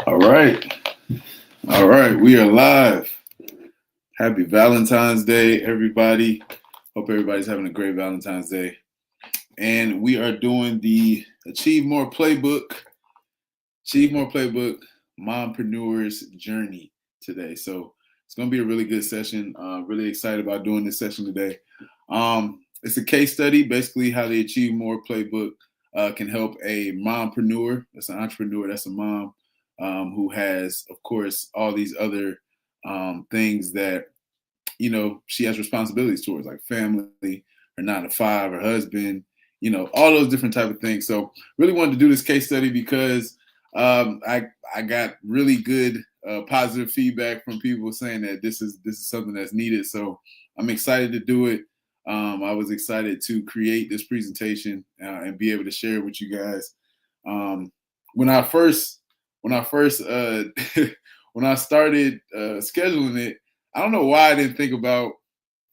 All right. All right. We are live. Happy Valentine's Day, everybody. Hope everybody's having a great Valentine's Day. And we are doing the Achieve More Playbook, Mompreneur's Journey today. So it's going to be a really good session. Really excited about doing this session today. It's a case study, basically how the Achieve More Playbook can help a mompreneur. That's an entrepreneur. That's a mom who has, of course, all these other things that, she has responsibilities towards, like family, her 9 to 5, her husband, all those different type of things. So really wanted to do this case study because I got really good positive feedback from people saying that this is something that's needed. So I'm excited to do it. I was excited to create this presentation and be able to share it with you guys. When I started scheduling it, I don't know why I didn't think about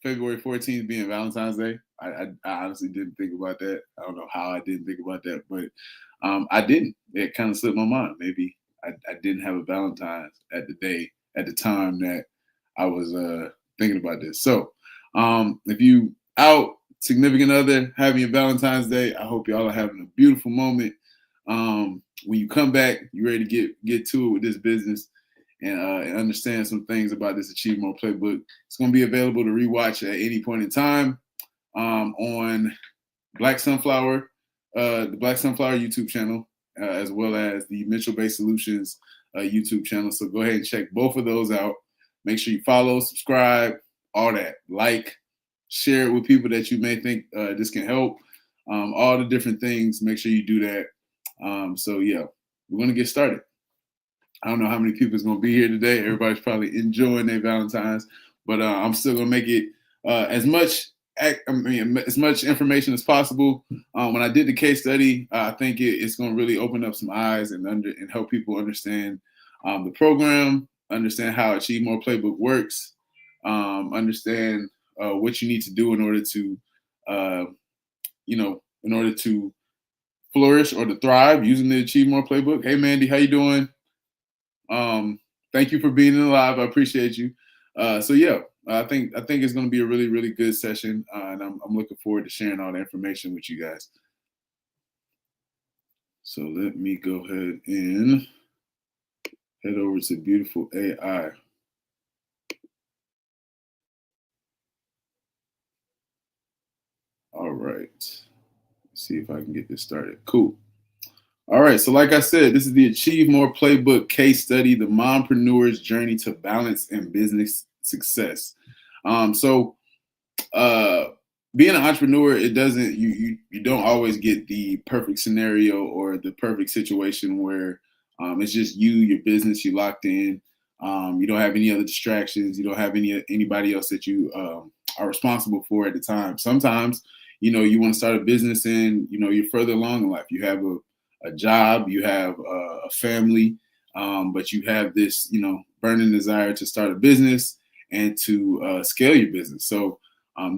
February 14th being Valentine's Day. I honestly didn't think about that. I don't know how I didn't think about that, but I didn't. It kind of slipped my mind. Maybe I didn't have a Valentine's at the time that I was thinking about this. So if you out, significant other, having a Valentine's Day, I hope y'all are having a beautiful moment. When you come back, you're ready to get to it with this business and understand some things about this Achieve More Playbook. It's going to be available to rewatch at any point in time on Black Sunflower, the Black Sunflower YouTube channel, as well as the Mitchell-Based Solutions YouTube channel. So go ahead and check both of those out. Make sure you follow, subscribe, all that. Like, share it with people that you may think this can help. All the different things. Make sure you do that. So yeah, we're going to get started. I don't know how many people is going to be here today. Everybody's probably enjoying their Valentine's, but I'm still going to make it as much information as possible. When I did the case study, I think it's going to really open up some eyes and help people understand the program, understand how Achieve More Playbook works, understand what you need to do in order to flourish or to thrive using the Achieve More Playbook. Hey, Mandy, how you doing? Thank you for being alive. I appreciate you. So yeah, I think it's going to be a really, really good session, and I'm looking forward to sharing all the information with you guys. So let me go ahead and head over to Beautiful AI. All right. Let's see if I can get this started. Cool. All right, so like I said, this is the Achieve More Playbook case study, the mompreneur's journey to balance and business success. So being an entrepreneur, it doesn't you don't always get the perfect scenario or the perfect situation where it's just you, your business, you locked in. You don't have any other distractions. You don't have anybody else that you are responsible for at the time. Sometimes, you want to start a business and you're further along in life. You have a job, you have a family, but you have this, burning desire to start a business and to scale your business. So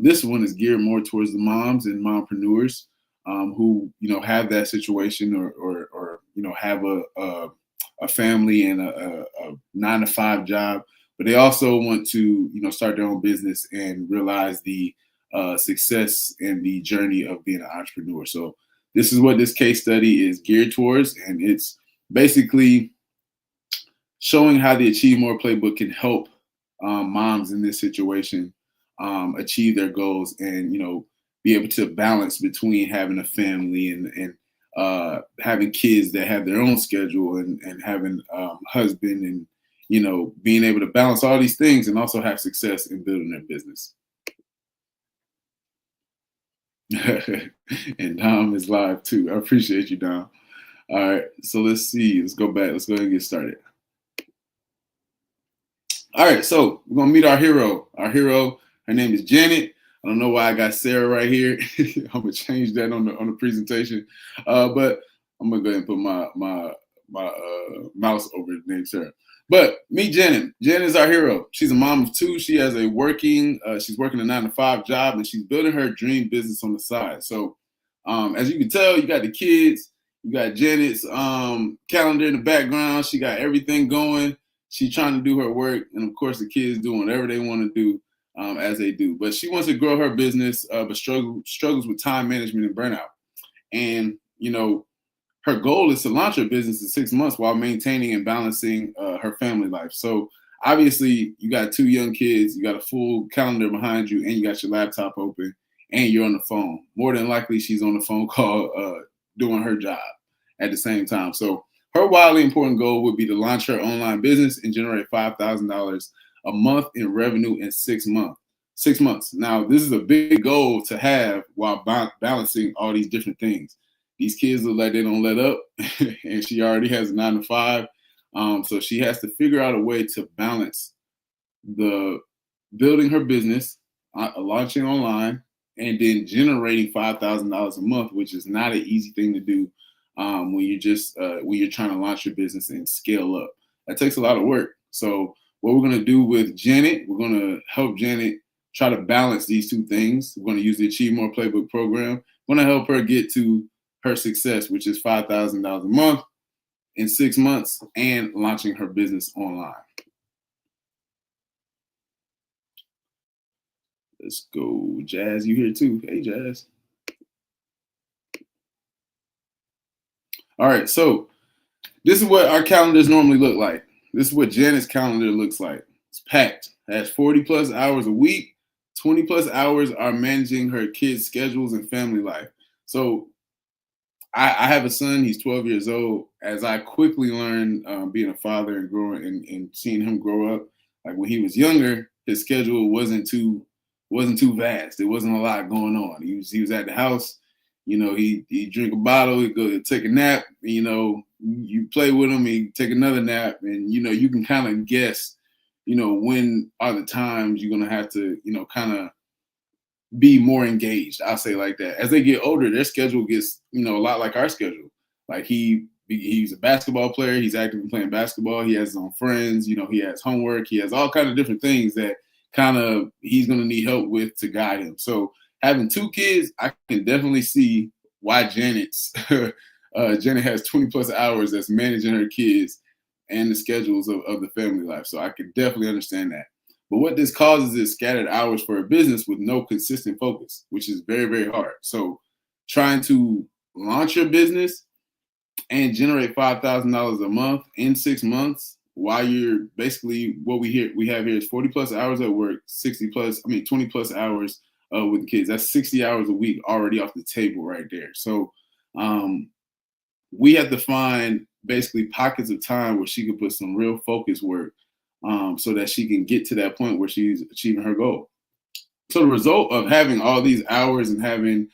this one is geared more towards the moms and mompreneurs who, have that situation or have a family and a 9-to-5 job, but they also want to, start their own business and realize the success and the journey of being an entrepreneur. So this is what this case study is geared towards, and it's basically showing how the Achieve More Playbook can help moms in this situation achieve their goals and, be able to balance between having a family and having kids that have their own schedule and having a husband and, being able to balance all these things and also have success in building their business. And Dom is live too. I appreciate you, Dom. All right, so let's see. Let's go back. Let's go ahead and get started. All right, so we're gonna meet our hero. Our hero, her name is Janet. I don't know why I got Sarah right here. I'm gonna change that on the presentation, but I'm gonna go ahead and put my mouse over the name Sarah. But meet Janet. Janet is our hero. She's a mom of 2. She has she's working a 9-to-5 job, and she's building her dream business on the side. So as you can tell, you got the kids, You got Janet's calendar in the background. She got everything going. She's trying to do her work, and of course, the kids doing whatever they want to do as they do. But she wants to grow her business, but struggles with time management and burnout. And her goal is to launch her business in 6 months while maintaining and balancing her family life. So obviously, you got 2 young kids, you got a full calendar behind you, and you got your laptop open, and you're on the phone. More than likely, she's on the phone call doing her job at the same time. So her wildly important goal would be to launch her online business and generate $5,000 a month in revenue in 6 months. 6 months. Now, this is a big goal to have while balancing all these different things. These kids look like they don't let up, and she already has a 9 to 5. So she has to figure out a way to balance the building her business, launching online, and then generating $5,000 a month, which is not an easy thing to do when you're trying to launch your business and scale up. That takes a lot of work. So what we're going to do with Janet, we're going to help Janet try to balance these 2 things. We're going to use the Achieve More Playbook program. We're going to help her get to her success, which is $5,000 a month in 6 months and launching her business online. Let's go. Jazz, you here too? Hey, Jazz. All right, so this is what our calendars normally look like. This is what Janet's calendar looks like. It's packed. It has 40 plus hours a week. 20 plus hours are managing her kids' schedules and family life. So I have a son. He's 12 years old. As I quickly learned being a father and growing and seeing him grow up, like when he was younger, his schedule wasn't too vast. There wasn't a lot going on. He was at the house. He drink a bottle. He go take a nap. You play with him. He take another nap, and you can kind of guess, when are the times you're gonna have to, kind of be more engaged. I'll say like that. As they get older, their schedule gets, a lot like our schedule. Like he's a basketball player. He's actively playing basketball. He has his own friends. He has homework. He has all kinds of different things that kind of he's going to need help with to guide him. So having 2 kids, I can definitely see why Janet has 20 plus hours that's managing her kids and the schedules of the family life. So I can definitely understand that. But what this causes is scattered hours for a business with no consistent focus, which is very, very hard. So trying to launch your business and generate $5,000 a month in 6 months while you're basically what we have here is 40 plus hours at work, 20 plus hours with the kids. That's 60 hours a week already off the table right there. So we have to find basically pockets of time where she can put some real focus work so that she can get to that point where she's achieving her goal. So the result of having all these hours and having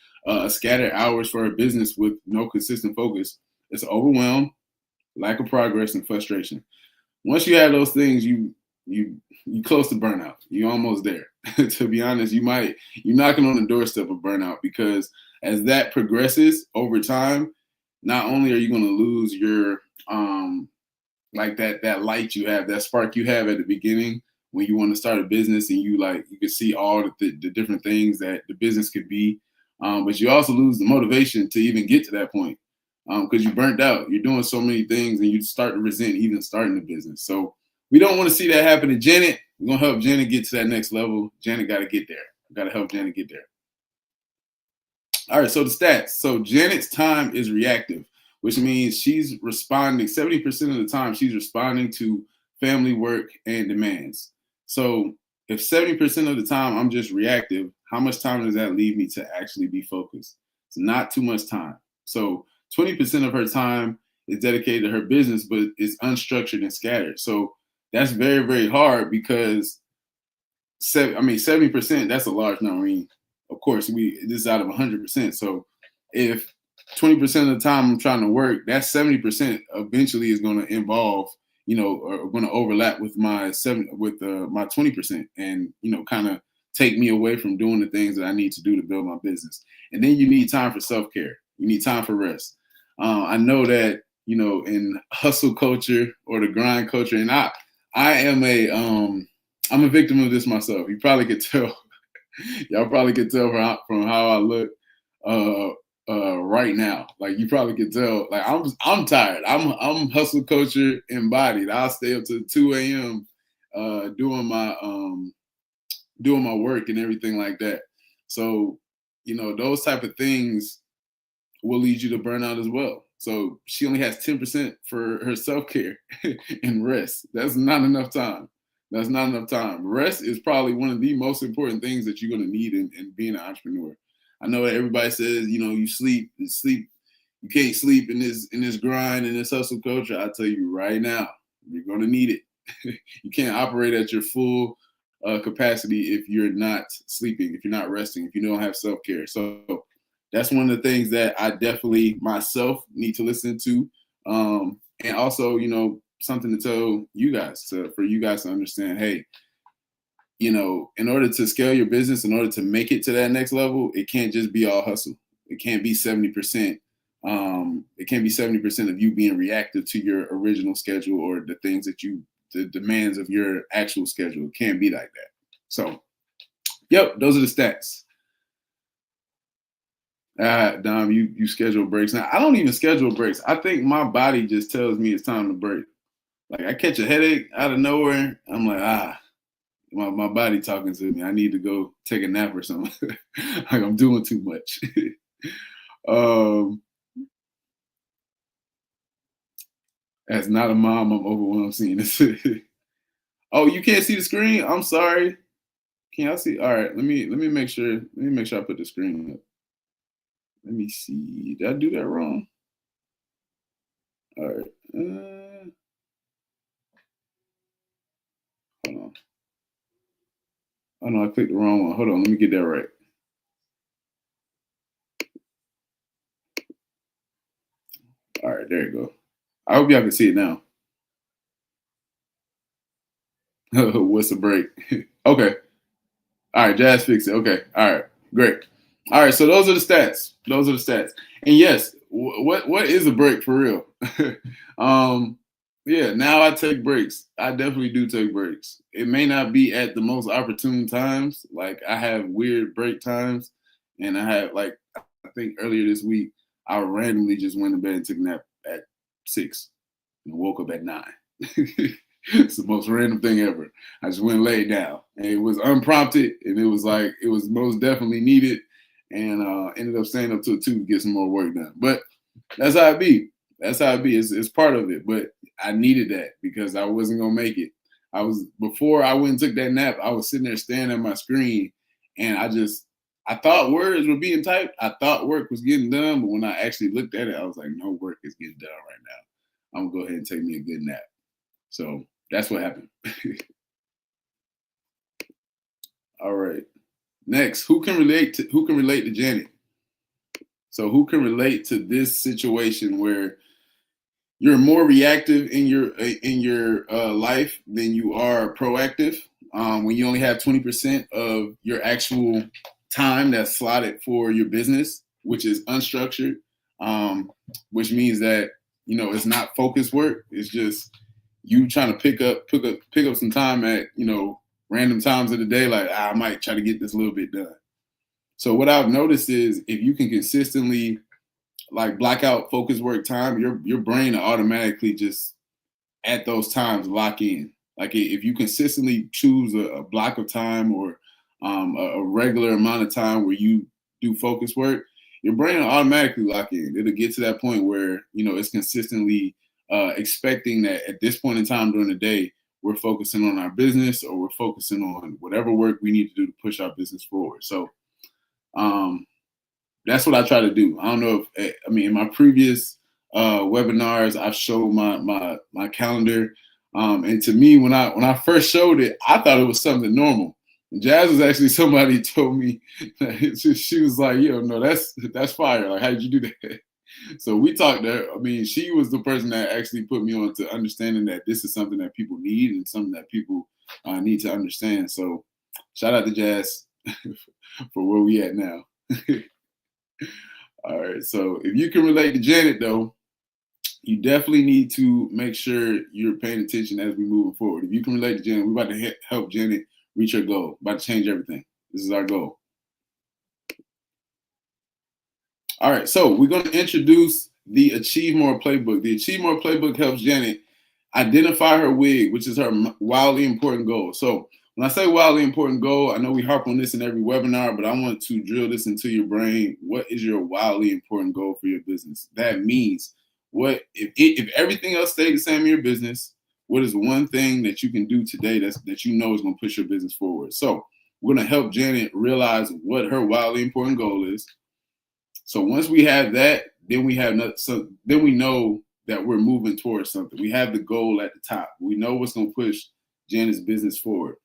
scattered hours for her business with no consistent focus is overwhelm, lack of progress, and frustration. Once you have those things, you close to burnout. You're almost there. To be honest, you're knocking on the doorstep of burnout, because as that progresses over time, not only are you going to lose your like that light you have, that spark you have at the beginning when you want to start a business, and you can see all the different things that the business could be, but you also lose the motivation to even get to that point because you burnt out. You're doing so many things, and you start to resent even starting the business. So we don't want to see that happen to Janet. We're gonna help Janet get to that next level. Janet got to get there. Got to help Janet get there. All right, so the stats. So Janet's time is reactive, which means she's responding 70% of the time. She's responding to family work and demands. So if 70% of the time I'm just reactive, how much time does that leave me to actually be focused? It's not too much time. So 20% of her time is dedicated to her business, but it's unstructured and scattered. So that's very, very hard because 70%, that's a large number. I mean, of course, this is out of 100%. So if 20% of the time I'm trying to work, that 70% eventually is going to involve, or going to overlap with my 20%, and kind of take me away from doing the things that I need to do to build my business. And then you need time for self-care. You need time for rest. I know that in hustle culture or the grind culture, and I am I'm a victim of this myself. You probably could tell. Y'all probably could tell from how I look right now. Like you probably can tell. Like I'm tired. I'm hustle culture embodied. I'll stay up to 2 a.m. Doing my work and everything like that. So, those type of things will lead you to burnout as well. So she only has 10% for her self-care and rest. That's not enough time. That's not enough time. Rest is probably one of the most important things that you're going to need in being an entrepreneur. I know that everybody says, you sleep, you can't sleep in this grind, in this hustle culture. I tell you right now, you're going to need it. You can't operate at your full capacity if you're not sleeping, if you're not resting, if you don't have self-care. So that's one of the things that I definitely myself need to listen to. And also, something to tell you guys, for you guys to understand, hey, in order to scale your business, in order to make it to that next level, it can't just be all hustle. It can't be 70%. It can't be 70% of you being reactive to your original schedule or the demands of your actual schedule. It can't be like that. So, yep, those are the stats. Dom, you schedule breaks. Now, I don't even schedule breaks. I think my body just tells me it's time to break. Like I catch a headache out of nowhere. I'm like, my body talking to me. I need to go take a nap or something. Like I'm doing too much. As not a mom, I'm overwhelmed seeing this. Oh, you can't see the screen? I'm sorry. Can y'all see? All right, let me make sure. Let me make sure I put the screen up. Let me see. Did I do that wrong? All right. Hold on. Oh no, I clicked the wrong one. Hold on, let me get that right. All right, there you go. I hope y'all can see it now. What's the break? Okay. All right, Jazz fixed it. Okay. All right. Great. All right. So those are the stats. Those are the stats. And yes, what is a break for real? Yeah. Now I take breaks. I definitely do take breaks. It may not be at the most opportune times. Like I have weird break times, and I have I think earlier this week I randomly just went to bed and took a nap at 6 and woke up at 9. It's the most random thing ever. I just went and laid down, and it was unprompted, and it was most definitely needed, and ended up staying up till 2 to get some more work done. But that's how it be. That's how it be. It's part of it. But I needed that because I wasn't gonna make it. Before I went and took that nap, I was sitting there staring at my screen, and I thought words were being typed. I thought work was getting done, but when I actually looked at it, I was like, no work is getting done right now. I'm gonna go ahead and take me a good nap. So that's what happened. All right. Next, who can relate to Janet? So who can relate to this situation where you're more reactive in your life than you are proactive? When you only have 20% of your actual time that's slotted for your business, which is unstructured, which means that it's not focused work. It's just you trying to pick up some time at random times of the day. Like I might try to get this a little bit done. So what I've noticed is if you can consistently block out focus work time, your brain will automatically just at those times lock in. Like if you consistently choose a block of time or a regular amount of time where you do focus work, your brain will automatically lock in. It'll get to that point where it's consistently expecting that at this point in time during the day, we're focusing on our business or we're focusing on whatever work we need to do to push our business forward. So that's what I try to do. I don't know if in my previous webinars, I've showed my calendar, and to me, when I first showed it, I thought it was something normal. And Jazz was actually somebody who told me that she was like, "Yo, no, that's fire. Like, how did you do that?" So we talked there. She was the person that actually put me on to understanding that this is something that people need and something that people need to understand. So shout out to Jazz for where we at now. All right. So if you can relate to Janet, though, you definitely need to make sure you're paying attention as we move forward. If you can relate to Janet, we're about to help Janet reach her goal. About to change everything. This is our goal. All right, so we're going to introduce the Achieve More Playbook. The Achieve More Playbook helps Janet identify her wig, which is her wildly important goal. So when I say wildly important goal, I know we harp on this in every webinar, but I want to drill this into your brain. What is your wildly important goal for your business? That means what if everything else stayed the same in your business, what is one thing that you can do today that you know is going to push your business forward? So we're going to help Janet realize what her wildly important goal is. So once we have that, then we have then we know that we're moving towards something. We have the goal at the top. We know what's going to push Janet's business forward.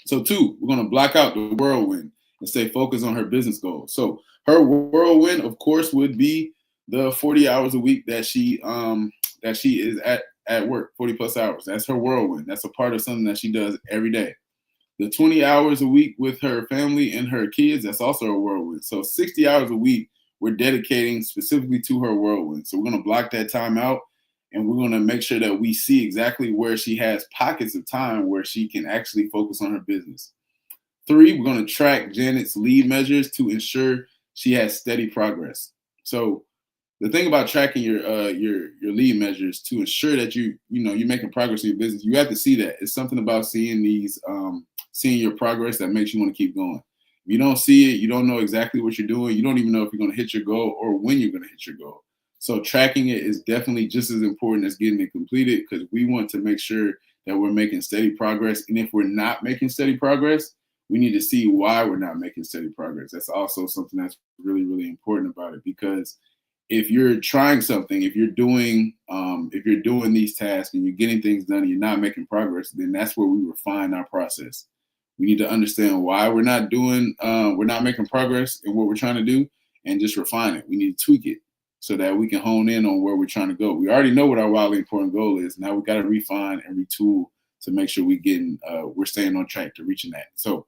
So 2, we're going to block out the whirlwind and stay focused on her business goals. So her whirlwind, of course, would be the 40 hours a week that she is at work, 40 plus hours. That's her whirlwind. That's a part of something that she does every day. The 20 hours a week with her family and her kids, that's also a whirlwind. So 60 hours a week, we're dedicating specifically to her whirlwind. So we're going to block that time out, and we're going to make sure that we see exactly where she has pockets of time where she can actually focus on her business. 3, we're going to track Janet's lead measures to ensure she has steady progress. So the thing about tracking your lead measures to ensure that you're making progress in your business, you have to see that. It's something about seeing seeing your progress that makes you want to keep going. If you don't see it, you don't know exactly what you're doing. You don't even know if you're going to hit your goal or when you're going to hit your goal. So tracking it is definitely just as important as getting it completed, because we want to make sure that we're making steady progress. And if we're not making steady progress, we need to see why we're not making steady progress. That's also something that's really, really important about it, because if you're trying something, if you're doing these tasks and you're getting things done and you're not making progress, then that's where we refine our process. We need to understand why we're not making progress in what we're trying to do, and just refine it. We need to tweak it so that we can hone in on where we're trying to go. We already know what our wildly important goal is. Now we got to refine and retool to make sure we're staying on track to reaching that. So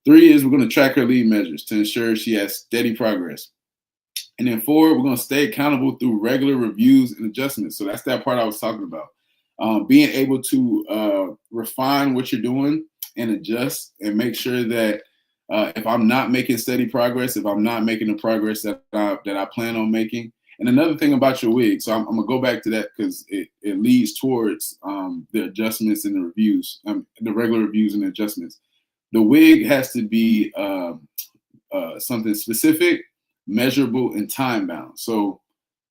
3 is we're going to track her lead measures to ensure she has steady progress. And then 4, we're going to stay accountable through regular reviews and adjustments. So that's that part I was talking about. Being able to refine what you're doing and adjust and make sure that if I'm not making steady progress, if I'm not making the progress that I plan on making. And another thing about your wig, so I'm going to go back to that because it leads towards the adjustments and the reviews, the regular reviews and adjustments. The wig has to be something specific, measurable, and time bound. So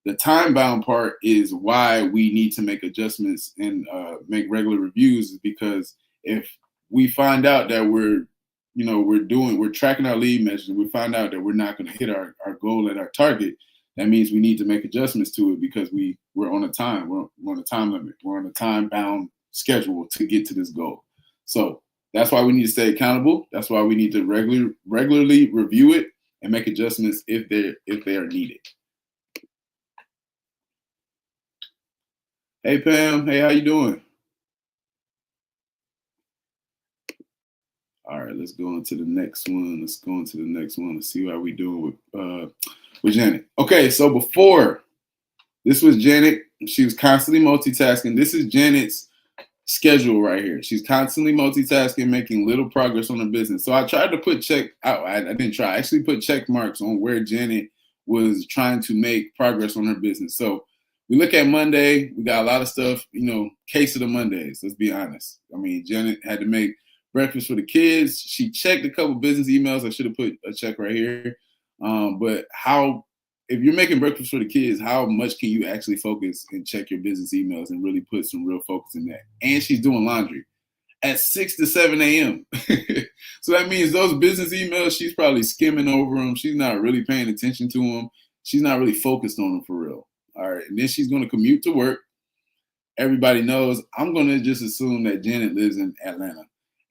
the time bound part is why we need to make adjustments and make regular reviews, is because if we find out that we're tracking our lead measures and we find out that we're not going to hit our goal at our target, that means we need to make adjustments to it, because we're on a time limit. We're on a time bound schedule to get to this goal. So that's why we need to stay accountable. That's why we need to regularly review it and make adjustments if they are needed. Hey Pam, hey, how you doing? All right, let's go on to the next one. Let's see how we doing with Janet. Okay, so before this was Janet. She was constantly multitasking. This is Janet's schedule right here. She's constantly multitasking, making little progress on her business. So I tried to put I didn't try. I actually put check marks on where Janet was trying to make progress on her business. So we look at Monday, we got a lot of stuff, case of the Mondays, let's be honest. I mean, Janet had to make breakfast for the kids. She checked a couple business emails. I should have put a check right here. But if you're making breakfast for the kids, how much can you actually focus and check your business emails and really put some real focus in that? And she's doing laundry at 6 to 7 a.m. So that means those business emails, she's probably skimming over them. She's not really paying attention to them. She's not really focused on them for real. All right. And then she's going to commute to work. Everybody knows, I'm going to just assume that Janet lives in Atlanta.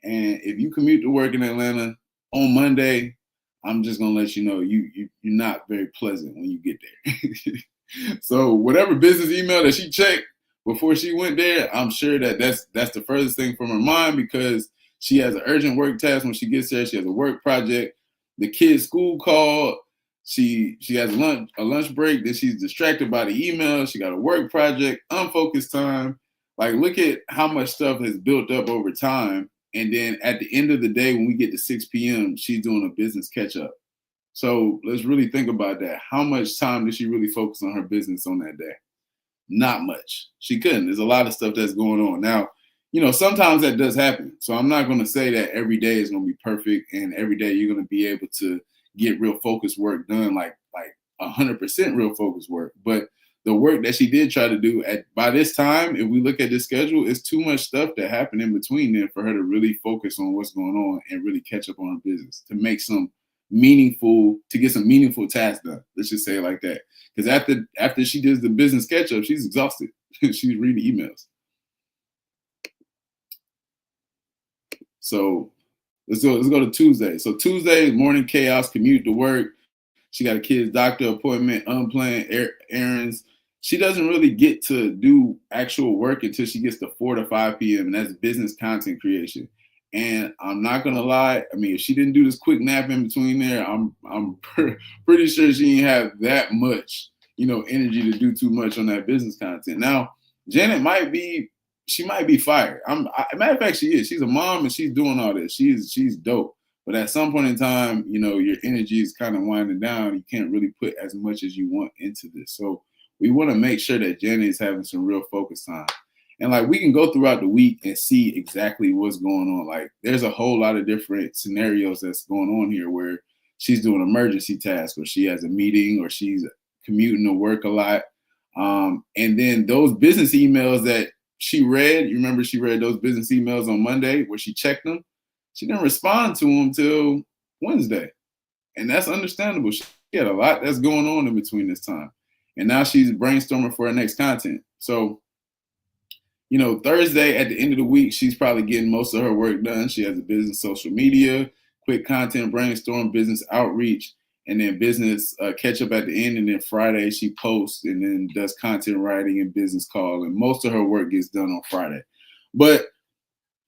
And if you commute to work in Atlanta on Monday, I'm just going to let you know you're not very pleasant when you get there. So whatever business email that she checked before she went there, I'm sure that's the furthest thing from her mind, because she has an urgent work task when she gets there. She has a work project. The kid's school called. She has a lunch break. Then she's distracted by the email. She got a work project, unfocused time. Like, look at how much stuff has built up over time. And then at the end of the day, when we get to 6 p.m., she's doing a business catch up. So let's really think about that. How much time did she really focus on her business on that day? Not much. She couldn't. There's a lot of stuff that's going on. Now, sometimes that does happen. So I'm not going to say that every day is going to be perfect and every day you're going to be able to get real focused work done, like 100% real focused work. But the work that she did try to do by this time, if we look at this schedule, it's too much stuff that happened in between then for her to really focus on what's going on and really catch up on her business to get some meaningful tasks done. Let's just say it like that. Because after she does the business catch up, she's exhausted. She's reading emails. So let's go to Tuesday. So Tuesday, morning chaos, commute to work. She got a kid's doctor appointment, unplanned errands. She doesn't really get to do actual work until she gets to 4 to 5 p.m. and that's business content creation. And I'm not gonna lie. I mean, if she didn't do this quick nap in between there, I'm pretty sure she didn't have that much, energy to do too much on that business content. Now, Janet might be fired. Matter of fact, she is. She's a mom and she's doing all this. She's dope. But at some point in time, your energy is kind of winding down. You can't really put as much as you want into this. So we want to make sure that Janet is having some real focus time. And we can go throughout the week and see exactly what's going on. Like there's a whole lot of different scenarios that's going on here where she's doing emergency tasks or she has a meeting or she's commuting to work a lot. And then those business emails that she read, you remember she read those business emails on Monday where she checked them. She didn't respond to them till Wednesday. And that's understandable. She had a lot that's going on in between this time. And now she's brainstorming for her next content. So, Thursday at the end of the week, she's probably getting most of her work done. She has a business social media, quick content brainstorm, business outreach, and then business catch up at the end. And then Friday she posts and then does content writing and business call. And most of her work gets done on Friday. But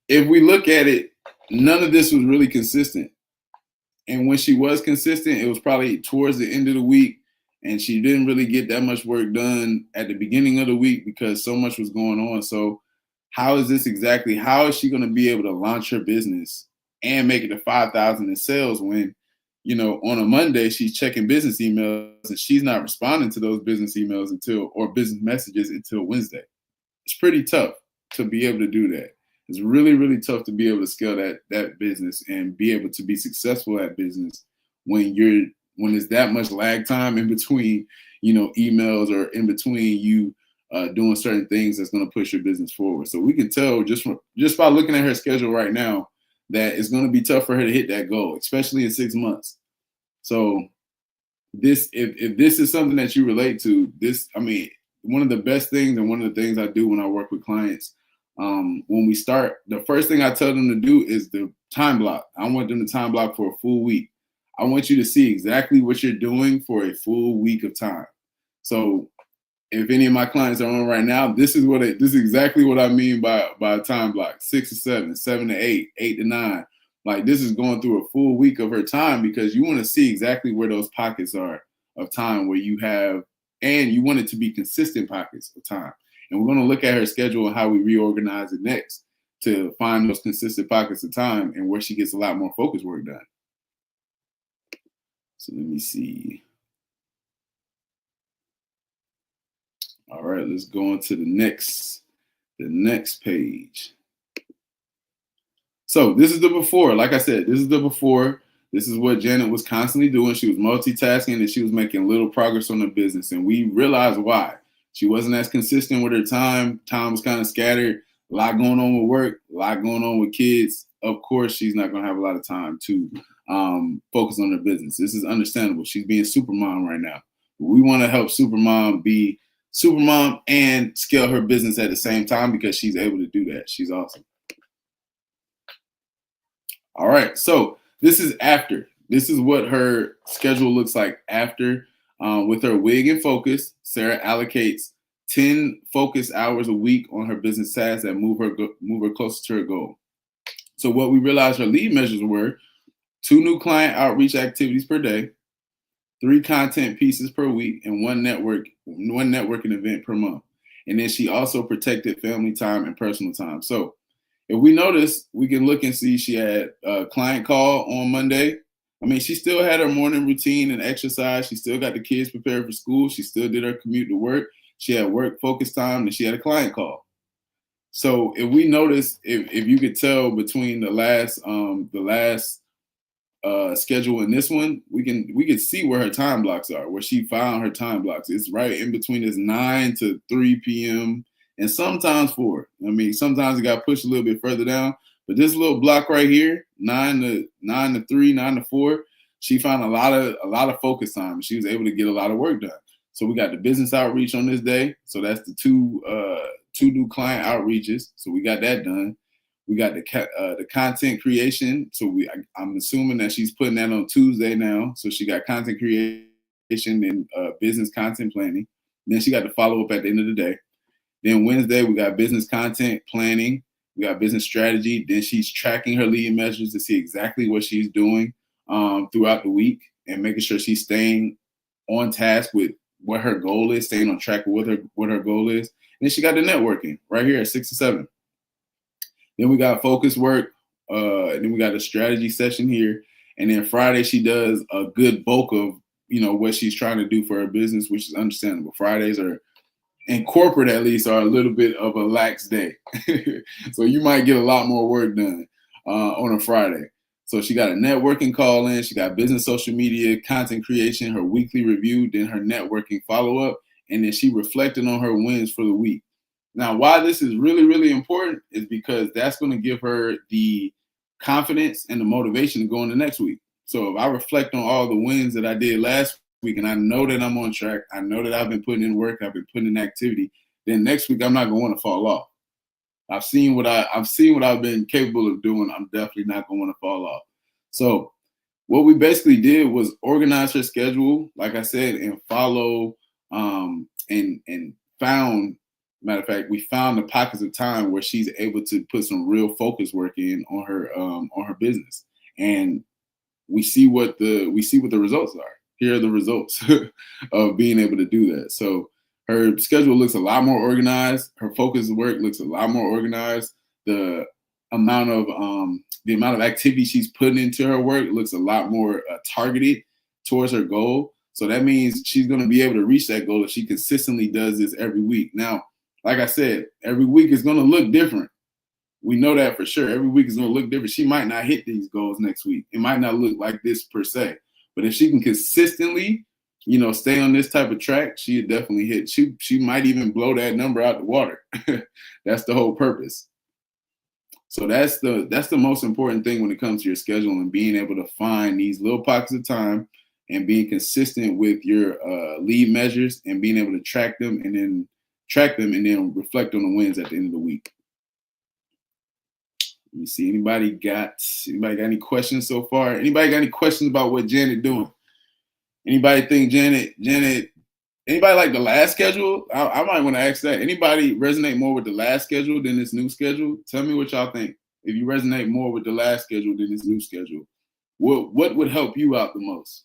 if we look at it, none of this was really consistent. And when she was consistent, it was probably towards the end of the week. And she didn't really get that much work done at the beginning of the week because so much was going on. So how is she going to be able to launch her business and make it to 5,000 in sales when, on a Monday, she's checking business emails and she's not responding to those business emails or business messages until Wednesday? It's pretty tough to be able to do that. It's really, really tough to be able to scale that business and be able to be successful at business when there's that much lag time in between, emails or in between you doing certain things that's going to push your business forward. So we can tell just by looking at her schedule right now that it's going to be tough for her to hit that goal, especially in 6 months. So if this is something that you relate to, one of the best things and one of the things I do when I work with clients, when we start, the first thing I tell them to do is the time block. I want them to time block for a full week. I want you to see exactly what you're doing for a full week of time. So if any of my clients are on right now, this is exactly what I mean by a time block: 6 to 7, 7 to 8, 8 to 9. Like this is going through a full week of her time because you want to see exactly where those pockets are of time where you have, and you want it to be consistent pockets of time. And we're going to look at her schedule and how we reorganize it next to find those consistent pockets of time and where she gets a lot more focus work done. So let me see. All right, let's go on to the next page. So this is the before. Like I said, this is the before. This is what Janet was constantly doing. She was multitasking and she was making little progress on the business. And we realized why. She wasn't as consistent with her time. Time was kind of scattered. A lot going on with work, a lot going on with kids. Of course, she's not going to have a lot of time to focus on her business. This is understandable. She's being super mom right now. We want to help super mom be super mom and scale her business at the same time because she's able to do that. She's awesome. All right. So this is after. This is what her schedule looks like after. With her wig and focus, Sarah allocates 10 focus hours a week on her business tasks that move her closer to her goal. So what we realized her lead measures were 2 new client outreach activities per day, 3 content pieces per week, and one networking event per month. And then she also protected family time and personal time. So if we notice, we can look and see she had a client call on Monday, I mean, she still had her morning routine and exercise. She still got the kids prepared for school. She still did her commute to work. She had work focus time, and she had a client call. So if we notice, if you could tell between the last schedule and this one, we can see where her time blocks are, where she found her time blocks. It's right in between this 9 to 3 p.m. and sometimes 4. I mean, sometimes it got pushed a little bit further down, but this little block right here, 9 to 3, 9 to 4, she found a lot of focus time. She was able to get a lot of work done. So we got the business outreach on this day. So that's the two new client outreaches. So we got that done. We got the content creation. So I'm assuming that she's putting that on Tuesday now. So she got content creation and business content planning. Then she got the follow up at the end of the day. Then Wednesday we got business content planning. We got business strategy. Then she's tracking her lead measures to see exactly what she's doing throughout the week and making sure she's staying on task with what her goal is, staying on track with what her goal is. And then she got the networking right here at 6 to 7. Then we got focus work. And then we got a strategy session here. And then Friday, she does a good bulk of, what she's trying to do for her business, which is understandable. Fridays are, in corporate at least, are a little bit of a lax day. So you might get a lot more work done on a Friday. So she got a networking call in. She got business, social media, content creation, her weekly review, then her networking follow up. And then she reflected on her wins for the week. Now, why this is really, really important is because that's going to give her the confidence and the motivation to go into next week. So if I reflect on all the wins that I did last week and I know that I'm on track, I know that I've been putting in work, I've been putting in activity, then next week I'm not going to want to fall off. I've seen what I've been capable of doing. I'm definitely not going to want to fall off. So what we basically did was organize her schedule, like I said, and follow and found. Matter of fact, we found the pockets of time where she's able to put some real focus work in on her business, and we see what the results are. Here are the results of being able to do that. So her schedule looks a lot more organized. Her focus work looks a lot more organized. The amount of activity she's putting into her work looks a lot more targeted towards her goal. So that means she's going to be able to reach that goal if she consistently does this every week. Now, like I said, every week is going to look different. We know that for sure. Every week is going to look different. She might not hit these goals next week. It might not look like this per se. But if she can consistently, stay on this type of track, she would definitely hit. She might even blow that number out the water. That's the whole purpose. So that's the most important thing when it comes to your schedule and being able to find these little pockets of time and being consistent with your lead measures and being able to track them and then reflect on the wins at the end of the week. Let me see. Anybody got any questions so far? Anybody got any questions about what Janet doing? Anybody think Janet, anybody like the last schedule? I might want to ask that. Anybody resonate more with the last schedule than this new schedule? Tell me what y'all think. If you resonate more with the last schedule than this new schedule, what would help you out the most?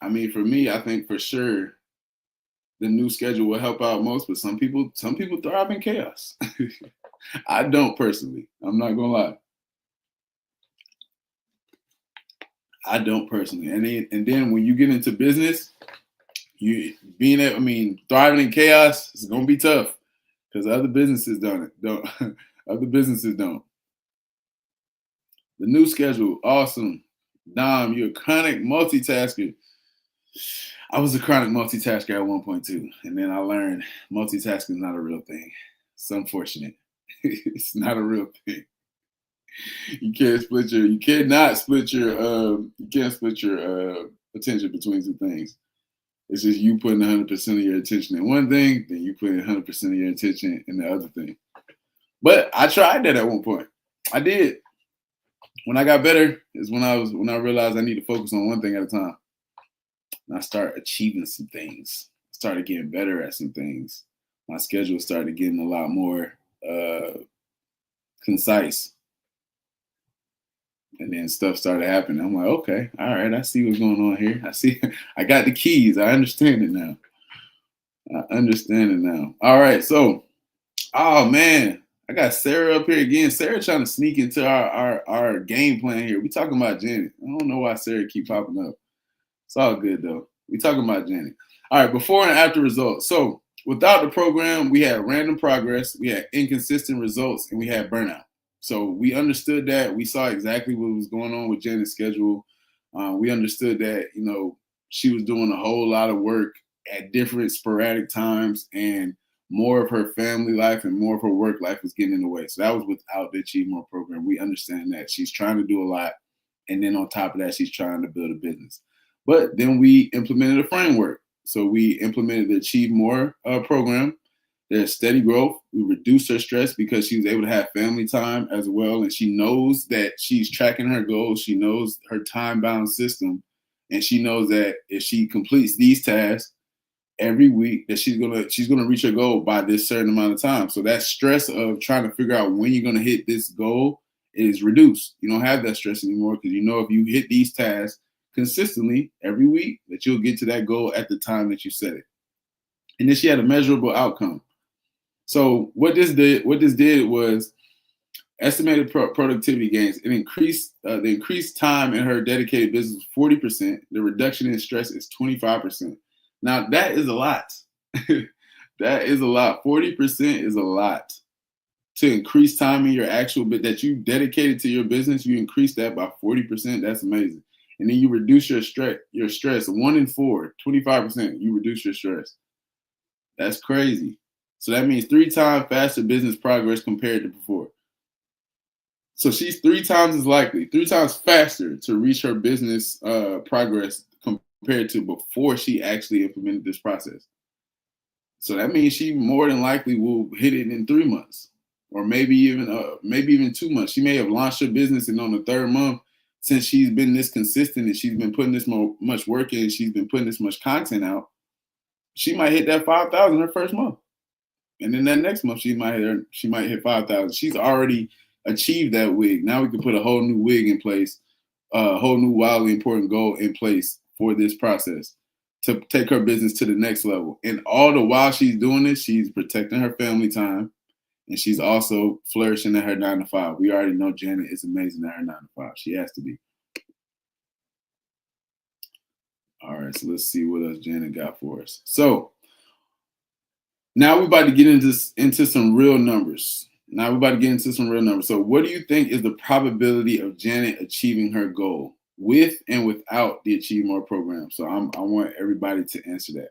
I mean, for me, I think for sure the new schedule will help out most, but some people thrive in chaos. I don't personally. I'm not gonna lie. I don't personally. And then when you get into business, thriving in chaos is gonna be tough because other businesses don't. Other businesses don't. The new schedule, awesome. Dom, you're a chronic multitasker. I was a chronic multitasker at one point too, and then I learned multitasking is not a real thing. It's unfortunate. It's not a real thing. You can't split your attention between two things. It's just you putting 100% of your attention in one thing, then you putting 100% of your attention in the other thing. But I tried that at one point. I did. When I got better is when I realized I need to focus on one thing at a time. And I started achieving some things. I started getting better at some things. My schedule started getting a lot more concise. And then stuff started happening. I'm like, okay, all right, I see what's going on here. I got the keys. I understand it now. All right, so, oh man, I got Sarah up here again. Sarah trying to sneak into our game plan here. We talking about Janet. I don't know why Sarah keep popping up. It's all good though. We talking about Janet. All right, before and after results. So without the program, we had random progress, we had inconsistent results, and we had burnout. So we understood that. We saw exactly what was going on with Janet's schedule. We understood that, she was doing a whole lot of work at different sporadic times, and more of her family life and more of her work life was getting in the way. So that was without the Achieve More program. We understand that she's trying to do a lot. And then on top of that, she's trying to build a business. But then we implemented a framework. So we implemented the Achieve More program. There's steady growth. We reduced her stress because she was able to have family time as well. And she knows that she's tracking her goals. She knows her time-bound system. And she knows that if she completes these tasks every week, that she's gonna reach her goal by this certain amount of time. So that stress of trying to figure out when you're gonna hit this goal is reduced. You don't have that stress anymore because you know if you hit these tasks consistently every week, that you'll get to that goal at the time that you set it. And then she had a measurable outcome. So what this did was estimated productivity gains. It increased the increased time in her dedicated business 40%. The reduction in stress is 25%. Now that is a lot. That is a lot. 40% is a lot. To increase time in your actual bit that you dedicated to your business, you increase that by 40%. That's amazing. And then you reduce your stress. 1 in 4, 25%. You reduce your stress. That's crazy. So that means 3 times faster business progress compared to before. So she's 3 times as likely, 3 times faster to reach her business progress compared to before she actually implemented this process. So that means she more than likely will hit it in 3 months, or maybe even 2 months. She may have launched her business, and on the 3rd month, since she's been this consistent and she's been putting this much work in, she's been putting this much content out, she might hit that 5,000 her first month. And then that next month she might hit 5,000. She's already achieved that wig. Now we can put a whole new wig in place, a whole new wildly important goal in place for this process to take her business to the next level. And all the while she's doing this, she's protecting her family time, and she's also flourishing at her 9 to 5. We already know Janet is amazing at her 9 to 5. She has to be. All right, so let's see what else Janet got for us. So now we're about to get into some real numbers. So what do you think is the probability of Janet achieving her goal with and without the Achieve More program? So I want everybody to answer that.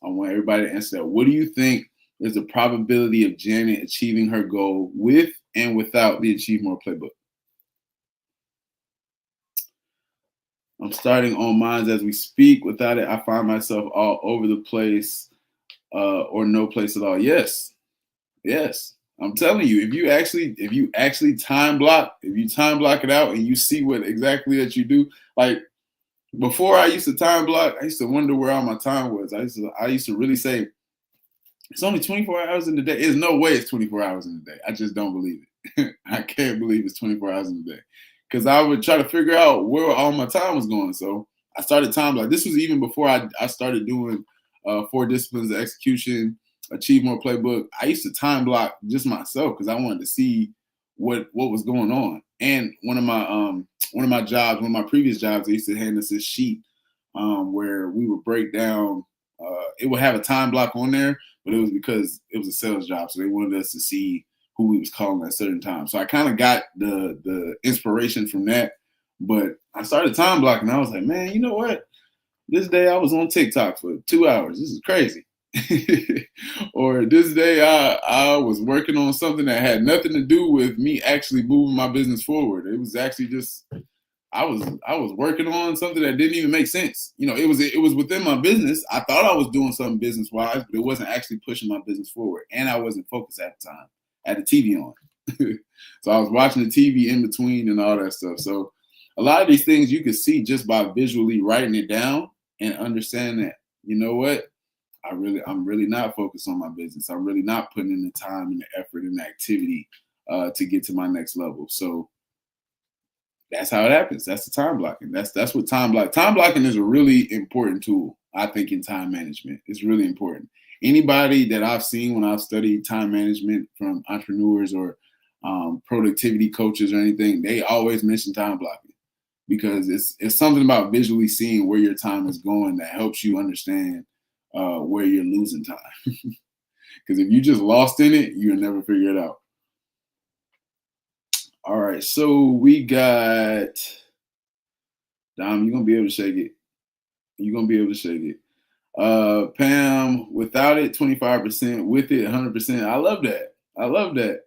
What do you think is the probability of Janet achieving her goal with and without the Achieve More playbook? I'm starting on mine as we speak. Without it, I find myself all over the place or no place at all. Yes. I'm telling you, if you actually time block it out and you see what exactly that you do, like before I used to time block, I used to wonder where all my time was. I used to really say, it's only 24 hours in the day. There's no way it's 24 hours in the day. I just don't believe it. I can't believe it's 24 hours in the day. Because I would try to figure out where all my time was going. So I started time block. This was even before I started doing 4 disciplines of execution, Achieve More Playbook. I used to time block just myself because I wanted to see what was going on. And one of my previous jobs, I used to hand us this sheet where we would break down. It would have a time block on there, but it was because it was a sales job, so they wanted us to see who we was calling at certain times. So I kind of got the inspiration from that. But I started time blocking. I was like, man, you know what? This day I was on TikTok for 2 hours. This is crazy. Or this day I was working on something that had nothing to do with me actually moving my business forward. It was actually just I was working on something that didn't even make sense. It was within my business. I thought I was doing something business wise, but it wasn't actually pushing my business forward. And I wasn't focused at the time. I had the TV on. So I was watching the TV in between and all that stuff. So a lot of these things you can see just by visually writing it down and understanding that, you know what? I'm really not focused on my business. I'm really not putting in the time and the effort and the activity to get to my next level. So that's how it happens. That's the time blocking. That's what time blocking is a really important tool. I think, in time management. It's really important. Anybody that I've seen when I've studied time management from entrepreneurs or productivity coaches or anything, they always mention time blocking because it's something about visually seeing where your time is going that helps you understand where you're losing time. Because if you just lost in it, you'll never figure it out. All right, so we got Dom. You're gonna be able to shake it. You're gonna be able to shake it. Pam, without it, 25%. With it, 100%. I love that. I love that.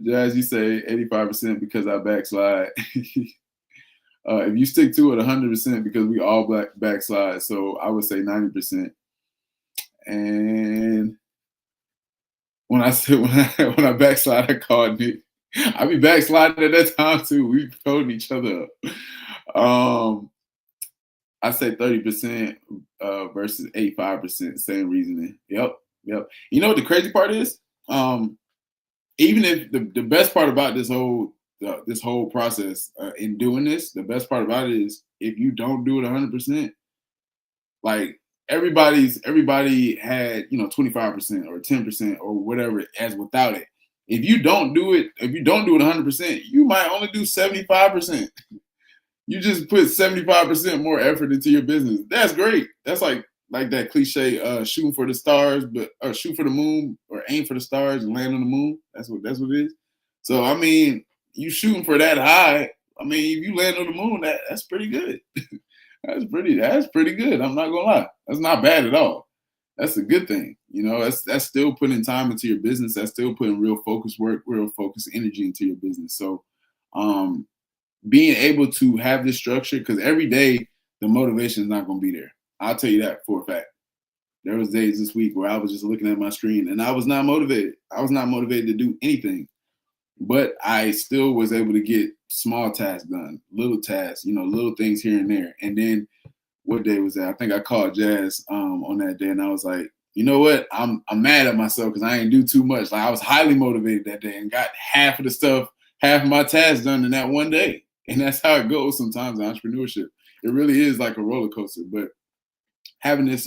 Jazz, you say 85% because I backslide. If you stick to it, 100% because we all backslide. So I would say 90%. And when I backslide, I call Nick. I be backsliding at that time too. We holding each other up. I say 30% versus 85%. Same reasoning. Yep. You know what the crazy part is? Even if the best part about this whole process in doing this, the best part about it is if you don't do it 100%, like everybody had 25% or 10% or whatever as without it. If you don't do it 100%, you might only do 75%. You just put 75% more effort into your business. That's great. That's like that cliche, shooting for the stars, or shoot for the moon, or aim for the stars and land on the moon. That's what it is. So I mean, you shooting for that high. I mean, if you land on the moon, that's pretty good. That's pretty good. I'm not gonna lie. That's not bad at all. That's a good thing. That's still putting time into your business. That's still putting real focus work, real focus energy into your business. So being able to have this structure, because every day the motivation is not going to be there. I'll tell you that for a fact. There was days this week where I was just looking at my screen and I was not motivated. I was not motivated to do anything, but I still was able to get small tasks done, little tasks, little things here and there. And then what day was that? I think I called Jazz on that day, and I was like, you know what? I'm mad at myself because I didn't do too much. Like, I was highly motivated that day and got half of my tasks done in that one day. And that's how it goes sometimes in entrepreneurship. It really is like a roller coaster. But having this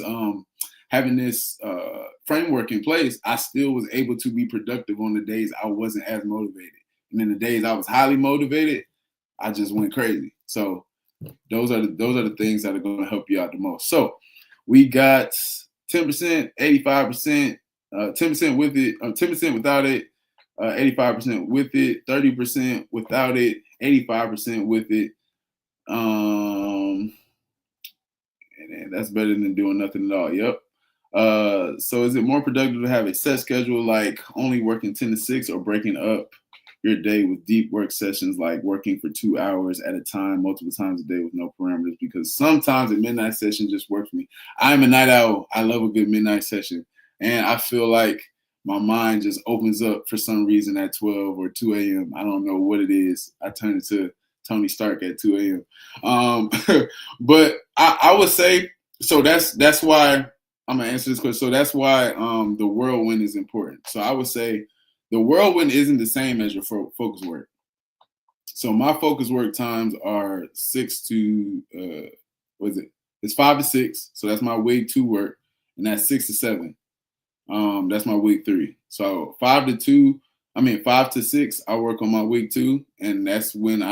framework in place, I still was able to be productive on the days I wasn't as motivated. And then the days I was highly motivated, I just went crazy. So those are the things that are going to help you out the most. So we got 10%, 85%, 10% with it, 10% without it, 85% with it, 30% without it, 85% with it. And that's better than doing nothing at all. Yep. So is it more productive to have a set schedule, like only working 10 to 6, or breaking up your day with deep work sessions, like working for 2 hours at a time, multiple times a day with no parameters? Because sometimes a midnight session just works for me. I'm a night owl. I love a good midnight session. And I feel like my mind just opens up for some reason at 12 or 2 a.m. I don't know what it is. I turn into Tony Stark at 2 a.m. But I would say, so that's why I'm going to answer this question. So that's why the whirlwind is important. So I would say the whirlwind isn't the same as your focus work. So my focus work times are 6 to, It's 5 to 6. So that's my week 2 work. And that's 6 to 7. That's my week 3. So 5 to 6, I work on my week 2. And that's when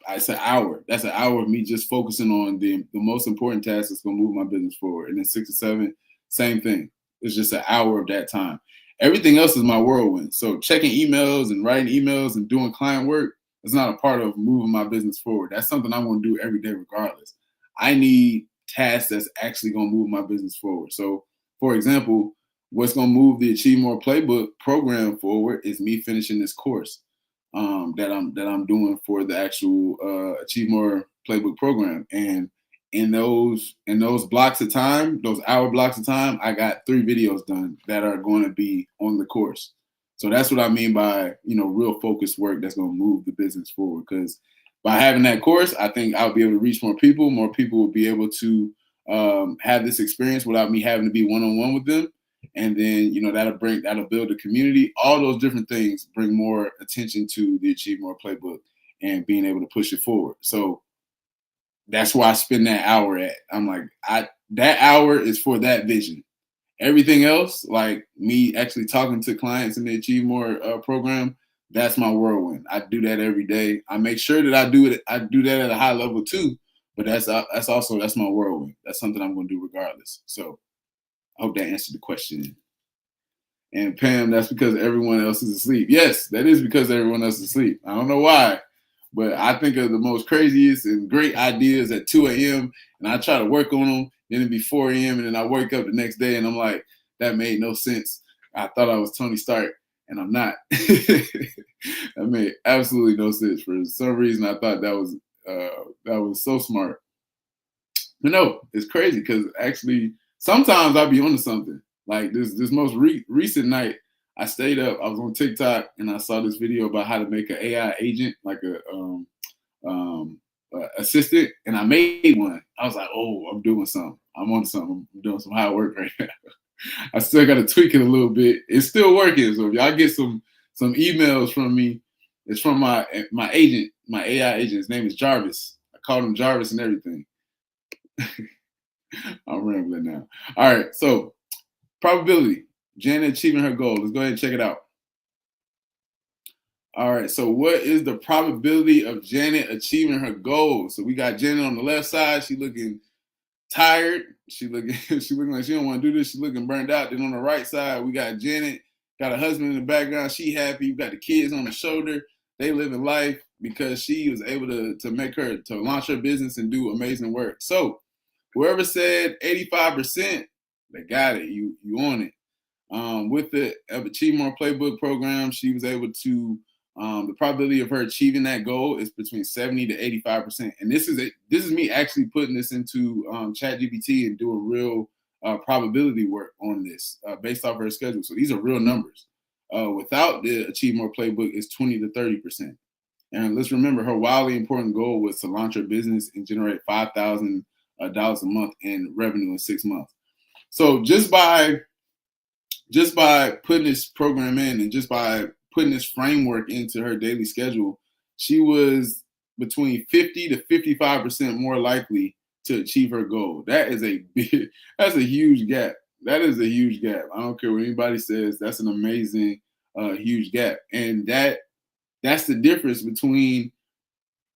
it's an hour. That's an hour of me just focusing on the most important task that's going to move my business forward. And then 6 to 7, same thing. It's just an hour of that time. Everything else is my whirlwind. So checking emails and writing emails and doing client work is not a part of moving my business forward. That's something I'm going to do every day regardless. I need tasks that's actually going to move my business forward. So, for example, what's going to move the Achieve More Playbook program forward is me finishing this course that I'm doing for the actual Achieve More Playbook program. And in those blocks of time, those hour blocks of time, I got 3 videos done that are going to be on the course. So that's what I mean by, real focused work that's going to move the business forward. Because by having that course, I think I'll be able to reach more people. More people will be able to have this experience without me having to be one-on-one with them. And then, that'll build a community. All those different things bring more attention to the Achieve More Playbook and being able to push it forward. So that's where I spend that hour at. I'm like, that hour is for that vision. Everything else, like me actually talking to clients in the Achieve More program, that's my whirlwind. I do that every day. I make sure that I do it. I do that at a high level too, but that's my whirlwind. That's something I'm going to do regardless. So I hope that answered the question. And Pam, that's because everyone else is asleep. Yes, that is because everyone else is asleep. I don't know why, but I think of the most craziest and great ideas at 2 a.m. and I try to work on them. Then it'd be 4 a.m. and then I wake up the next day and I'm like, that made no sense. I thought I was Tony Stark and I'm not. That made absolutely no sense. For some reason, I thought that was so smart. But no, it's crazy because actually sometimes I'll be onto something. Like this most recent night, I stayed up. I was on TikTok and I saw this video about how to make an AI agent, like a assistant, and I made one. I was like, oh, I'm doing something. I'm on something. I'm doing some hard work right now. I still got to tweak it a little bit. It's still working. So if y'all get some emails from me, it's from my agent, my AI agent. His name is Jarvis. I called him Jarvis and everything. I'm rambling now. All right. So probability, Janet achieving her goal. Let's go ahead and check it out. All right. So what is the probability of Janet achieving her goal? So we got Janet on the left side. She looking tired. She looking like she don't want to do this. She looking burned out. Then on the right side, we got Janet, got a husband in the background. She happy. We got the kids on the shoulder. They living life because she was able to launch her business and do amazing work. So whoever said 85%, they got it. You on it. With the Achieve More Playbook program, she was able to. The probability of her achieving that goal is between 70 to 85%. And this is me actually putting this into ChatGPT and doing real probability work on this based off her schedule. So these are real numbers. Without the Achieve More Playbook, it's 20 to 30%. And let's remember, her wildly important goal was to launch her business and generate $5,000 a month in revenue in 6 months. So just by putting this program in and just by putting this framework into her daily schedule, she was between 50 to 55% more likely to achieve her goal. That's a huge gap. That is a huge gap. I don't care what anybody says. That's an amazing, huge gap. And that's the difference between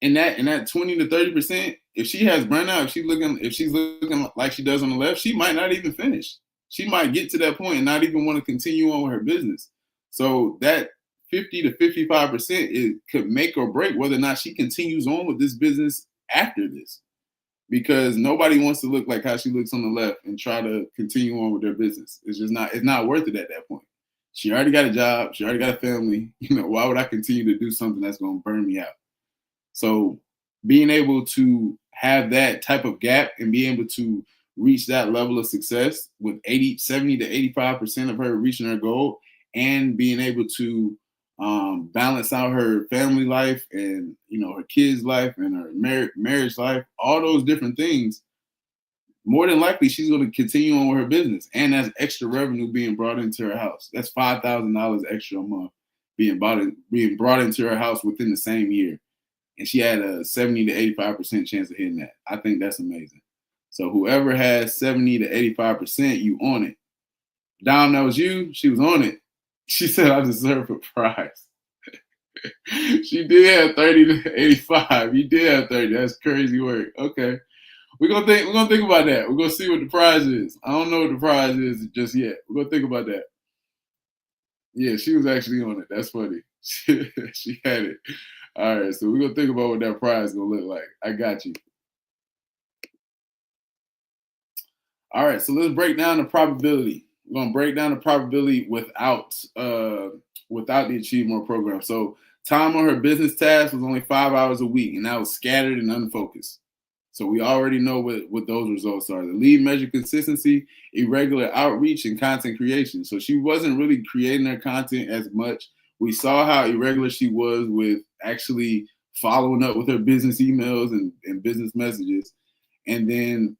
in that 20 to 30%. If she has burnout, if she's looking like she does on the left, she might not even finish. She might get to that point and not even want to continue on with her business. So that 50 to 55% it could make or break whether or not she continues on with this business after this. Because nobody wants to look like how she looks on the left and try to continue on with their business. It's not worth it at that point. She already got a job. She already got a family. Why would I continue to do something that's going to burn me out? So being able to have that type of gap and being able to reach that level of success with 70 to 85% of her reaching her goal and being able to balance out her family life and her kids' life and her marriage life, all those different things, more than likely she's going to continue on with her business, and that's extra revenue being brought into her house. That's $5,000 extra a month being brought into her house within the same year, and she had a 70 to 85% chance of hitting that. I think that's amazing. So whoever has 70 to 85%, you on it. Dom, that was you. She was on it. She said, I deserve a prize. She did have 30 to 85. You did have 30. That's crazy work. Okay. We're gonna think about that. We're gonna see what the prize is. I don't know what the prize is just yet. We're gonna think about that. Yeah, she was actually on it. That's funny. She had it. All right, so we're gonna think about what that prize is gonna look like. I got you. All right, so let's break down the probability. We're gonna break down the probability without the Achieve More program. So time on her business task was only 5 hours a week, and that was scattered and unfocused. So we already know what those results are. The lead measure consistency, irregular outreach, and content creation. So she wasn't really creating her content as much. We saw how irregular she was with actually following up with her business emails and business messages. And then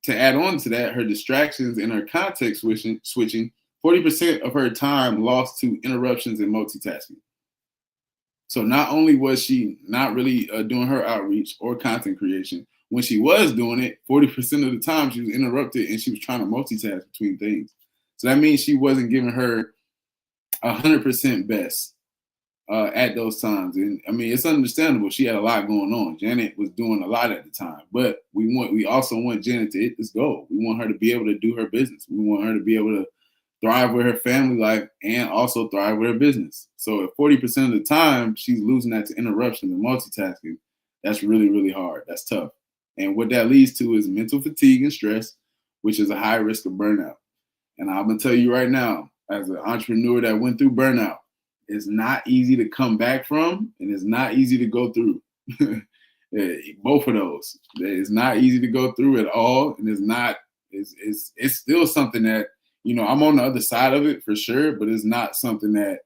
to add on to that, her distractions and her context switching, 40% of her time lost to interruptions and multitasking. So not only was she not really doing her outreach or content creation, when she was doing it, 40% of the time she was interrupted and she was trying to multitask between things. So that means she wasn't giving her 100% best at those times. And I mean, it's understandable. She had a lot going on. Janet was doing a lot at the time, but we also want Janet to hit this goal. We want her to be able to do her business. We want her to be able to thrive with her family life and also thrive with her business. So if 40% of the time she's losing that to interruptions and multitasking, that's really, really hard. That's tough. And what that leads to is mental fatigue and stress, which is a high risk of burnout. And I'm gonna tell you right now, as an entrepreneur that went through burnout, it's not easy to come back from, and it's not easy to go through. Both of those. It's not easy to go through at all, and it's still something that, you know, I'm on the other side of it for sure, but it's not something that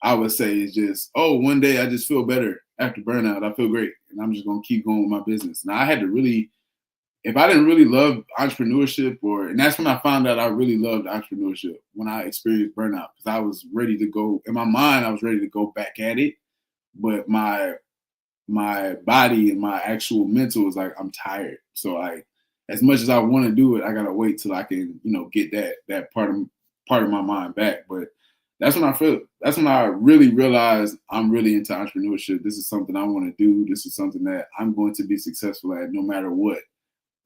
I would say is just, oh, one day I just feel better after burnout. I feel great, and I'm just gonna keep going with my business. Now I had to really, if I didn't really love entrepreneurship, and that's when I found out I really loved entrepreneurship, when I experienced burnout, because I was ready to go, in my mind, I was ready to go back at it. But my body and my actual mental was like, I'm tired. So as much as I want to do it, I gotta wait till I can, you know, get that part of my mind back. But that's when I really realized I'm really into entrepreneurship. This is something I want to do. This is something that I'm going to be successful at no matter what.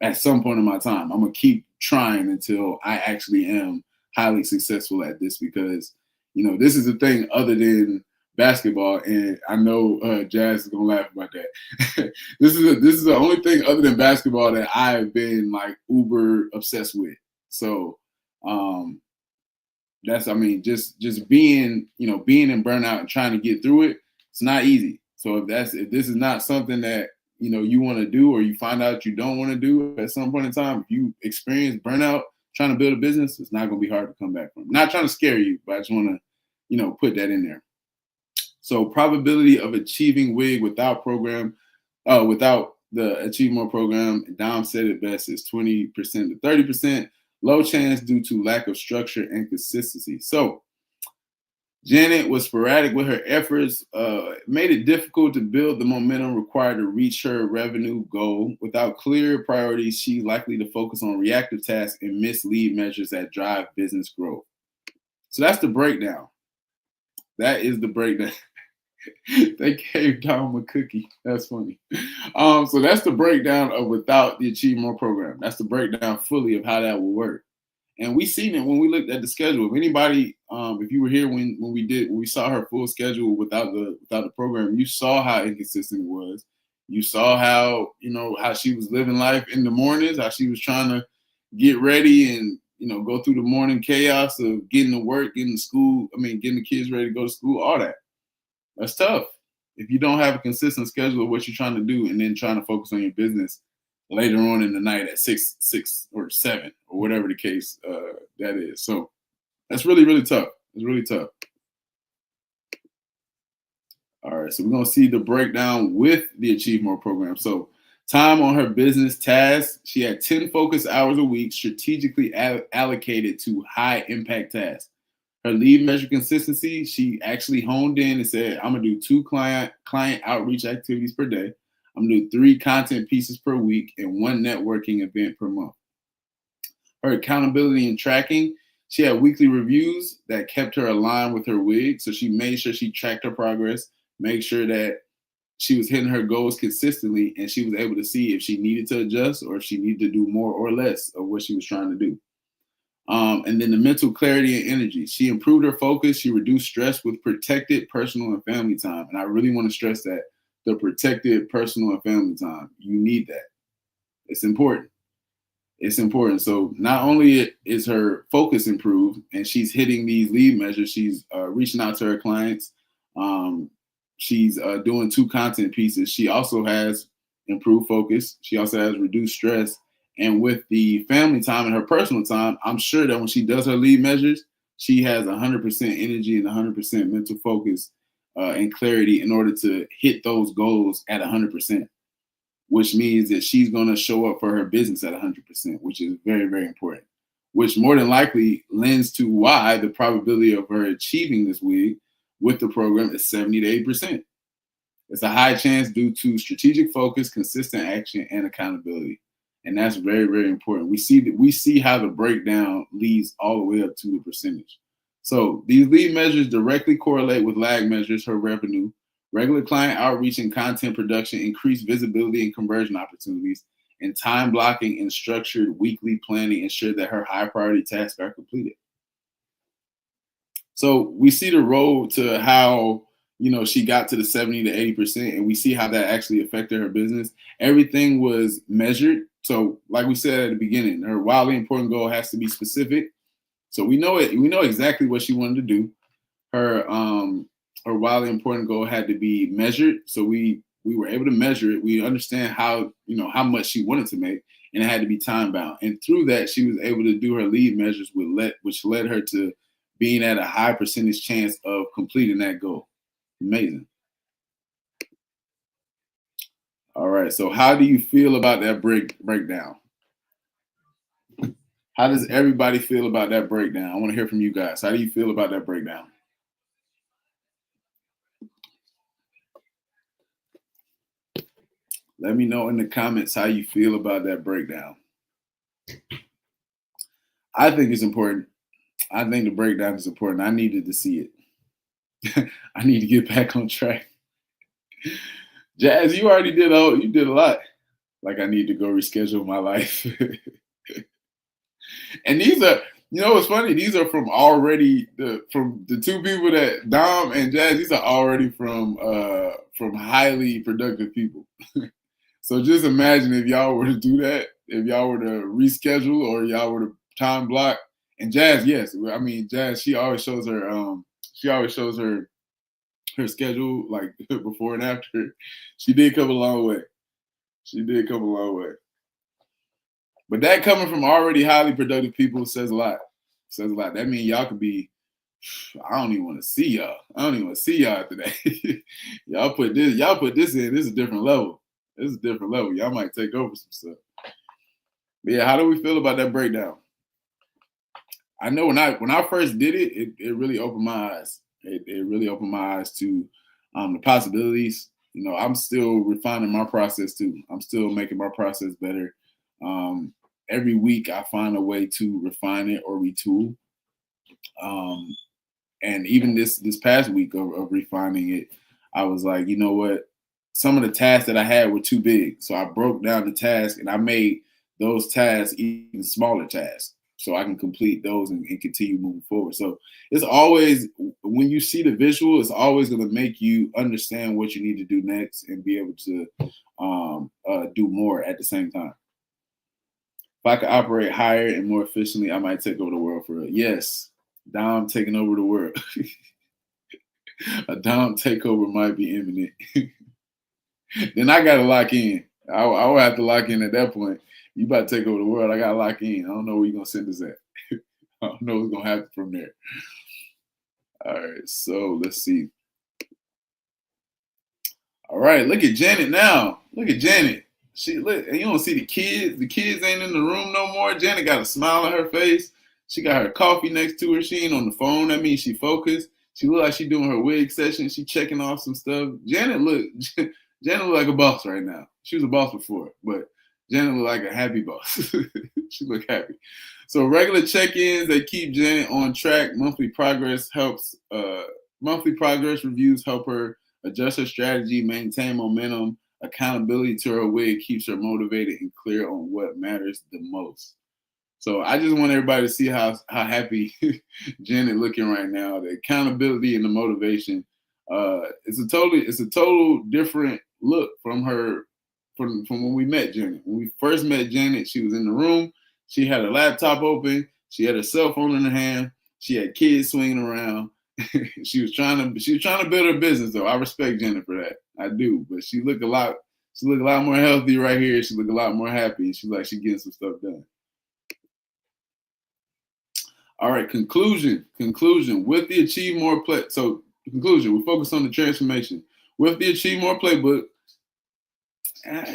At some point in my time, I'm gonna keep trying until I actually am highly successful at this, because, you know, this is a thing other than basketball, and I know Jazz is gonna laugh about that. This is the only thing other than basketball that I've been like uber obsessed with. So that's, I mean, just being, you know, being in burnout and trying to get through it, it's not easy. So if this is not something that, you know, you want to do, or you find out you don't want to do at some point in time, if you experience burnout trying to build a business, it's not going to be hard to come back from. Not trying to scare you, but I just want to, you know, put that in there. So probability of achieving WIG without the Achieve More program, Dom said it best, is 20% to 30%. Low chance due to lack of structure and consistency. So Janet was sporadic with her efforts, made it difficult to build the momentum required to reach her revenue goal. Without clear priorities, she's likely to focus on reactive tasks and miss lead measures that drive business growth. So that's the breakdown. That is the breakdown. They gave Dom a cookie. That's funny. So that's the breakdown of without the Achieve More program. That's the breakdown fully of how that will work. And we seen it when we looked at the schedule. If anybody, if you were here when we saw her full schedule without the program, you saw how inconsistent it was. You saw how, you know, how she was living life in the mornings, how she was trying to get ready and, you know, go through the morning chaos of getting to work, getting to school. I mean, getting the kids ready to go to school, all that. That's tough. If you don't have a consistent schedule of what you're trying to do, and then trying to focus on your business later on in the night at 6 or 7 or whatever the case that is. So that's really, really tough. It's really tough. All right, so we're going to see the breakdown with the Achieve More program. So time on her business tasks, she had 10 focus hours a week strategically allocated to high impact tasks. Her lead measure consistency, she actually honed in and said, I'm going to do 2 client outreach activities per day. I'm going to do 3 content pieces per week and 1 networking event per month. Her accountability and tracking, she had weekly reviews that kept her aligned with her WIG. So she made sure she tracked her progress, made sure that she was hitting her goals consistently, and she was able to see if she needed to adjust or if she needed to do more or less of what she was trying to do. And then the mental clarity and energy. She improved her focus. She reduced stress with protected personal and family time. And I really want to stress that, the protected personal and family time. You need that. It's important. It's important. So not only is her focus improved and she's hitting these lead measures, she's reaching out to her clients. She's doing 2 content pieces. She also has improved focus. She also has reduced stress. And with the family time and her personal time, I'm sure that when she does her lead measures, she has 100% energy and 100% mental focus and clarity in order to hit those goals at 100%, which means that she's going to show up for her business at 100%, which is very, very important, which more than likely lends to why the probability of her achieving this WIG with the program is 70 to 80%. It's a high chance due to strategic focus, consistent action, and accountability. And that's very, very important. We see how the breakdown leads all the way up to the percentage. So these lead measures directly correlate with lag measures, her revenue, regular client outreach and content production, increased visibility and conversion opportunities, and time blocking and structured weekly planning ensure that her high priority tasks are completed. So we see the road to how she got to the 70 to 80%, and we see how that actually affected her business. Everything was measured. So, like we said at the beginning, her wildly important goal has to be specific. So we know it. We know exactly what she wanted to do. Her wildly important goal had to be measured. So we were able to measure it. We understand how much she wanted to make, and it had to be time bound. And through that, she was able to do her lead measures, which led her to being at a high percentage chance of completing that goal. Amazing. All right. So how do you feel about that breakdown? How does everybody feel about that breakdown? I want to hear from you guys. How do you feel about that breakdown? Let me know in the comments how you feel about that breakdown. I think it's important. I think the breakdown is important. I needed to see it. I need to get back on track. Jazz, you already you did a lot. Like I need to go reschedule my life. And these are, what's funny? These are from from the two people that Dom and Jazz. These are already from highly productive people. So just imagine if y'all were to do that, if y'all were to reschedule or y'all were to time block. And Jazz, yes, I mean Jazz. She always shows her schedule like before and after. She did come a long way. She did come a long way. But that coming from already highly productive people says a lot. Says a lot. That means y'all could be. I don't even want to see y'all. I don't even want to see y'all today. Y'all put this in. This is a different level. This is a different level. Y'all might take over some stuff. But yeah, how do we feel about that breakdown? I know when I first did it, it really opened my eyes. It really opened my eyes to the possibilities. I'm still refining my process too. I'm still making my process better. Every week I find a way to refine it or retool. And even this past week of refining it, I was like, you know what? Some of the tasks that I had were too big. So I broke down the task and I made those tasks even smaller tasks so I can complete those and continue moving forward. So it's always, when you see the visual, it's always going to make you understand what you need to do next and be able to do more at the same time. If I could operate higher and more efficiently, I might take over the world for real. Yes, Dom taking over the world. A Dom takeover might be imminent. Then I got to lock in. I will have to lock in at that point. You about to take over the world. I got to lock in. I don't know where you're going to send us at. I don't know what's going to happen from there. All right, so let's see. All right, look at Janet now. Look at Janet. You don't see the kids. The kids ain't in the room no more. Janet got a smile on her face. She got her coffee next to her. She ain't on the phone. That means she focused. She look like she doing her wig session. She checking off some stuff. Janet look like a boss right now. She was a boss before, but Janet look like a happy boss. She look happy. So regular check-ins, they keep Janet on track. Monthly progress reviews help her adjust her strategy, maintain momentum. Accountability to her wig keeps her motivated and clear on what matters the most. So I just want everybody to see how happy Janet looking right now. The accountability and the motivation. It's a total different look from her from when we met Janet. When we first met Janet, she was in the room. She had her laptop open. She had her cell phone in her hand. She had kids swinging around. She was trying to build her business though. I respect Janet for that. I do. But she look a lot more healthy right here. She look a lot more happy. She getting some stuff done. All right, conclusion. With the Achieve More conclusion, we focus on the transformation. With the Achieve More Playbook,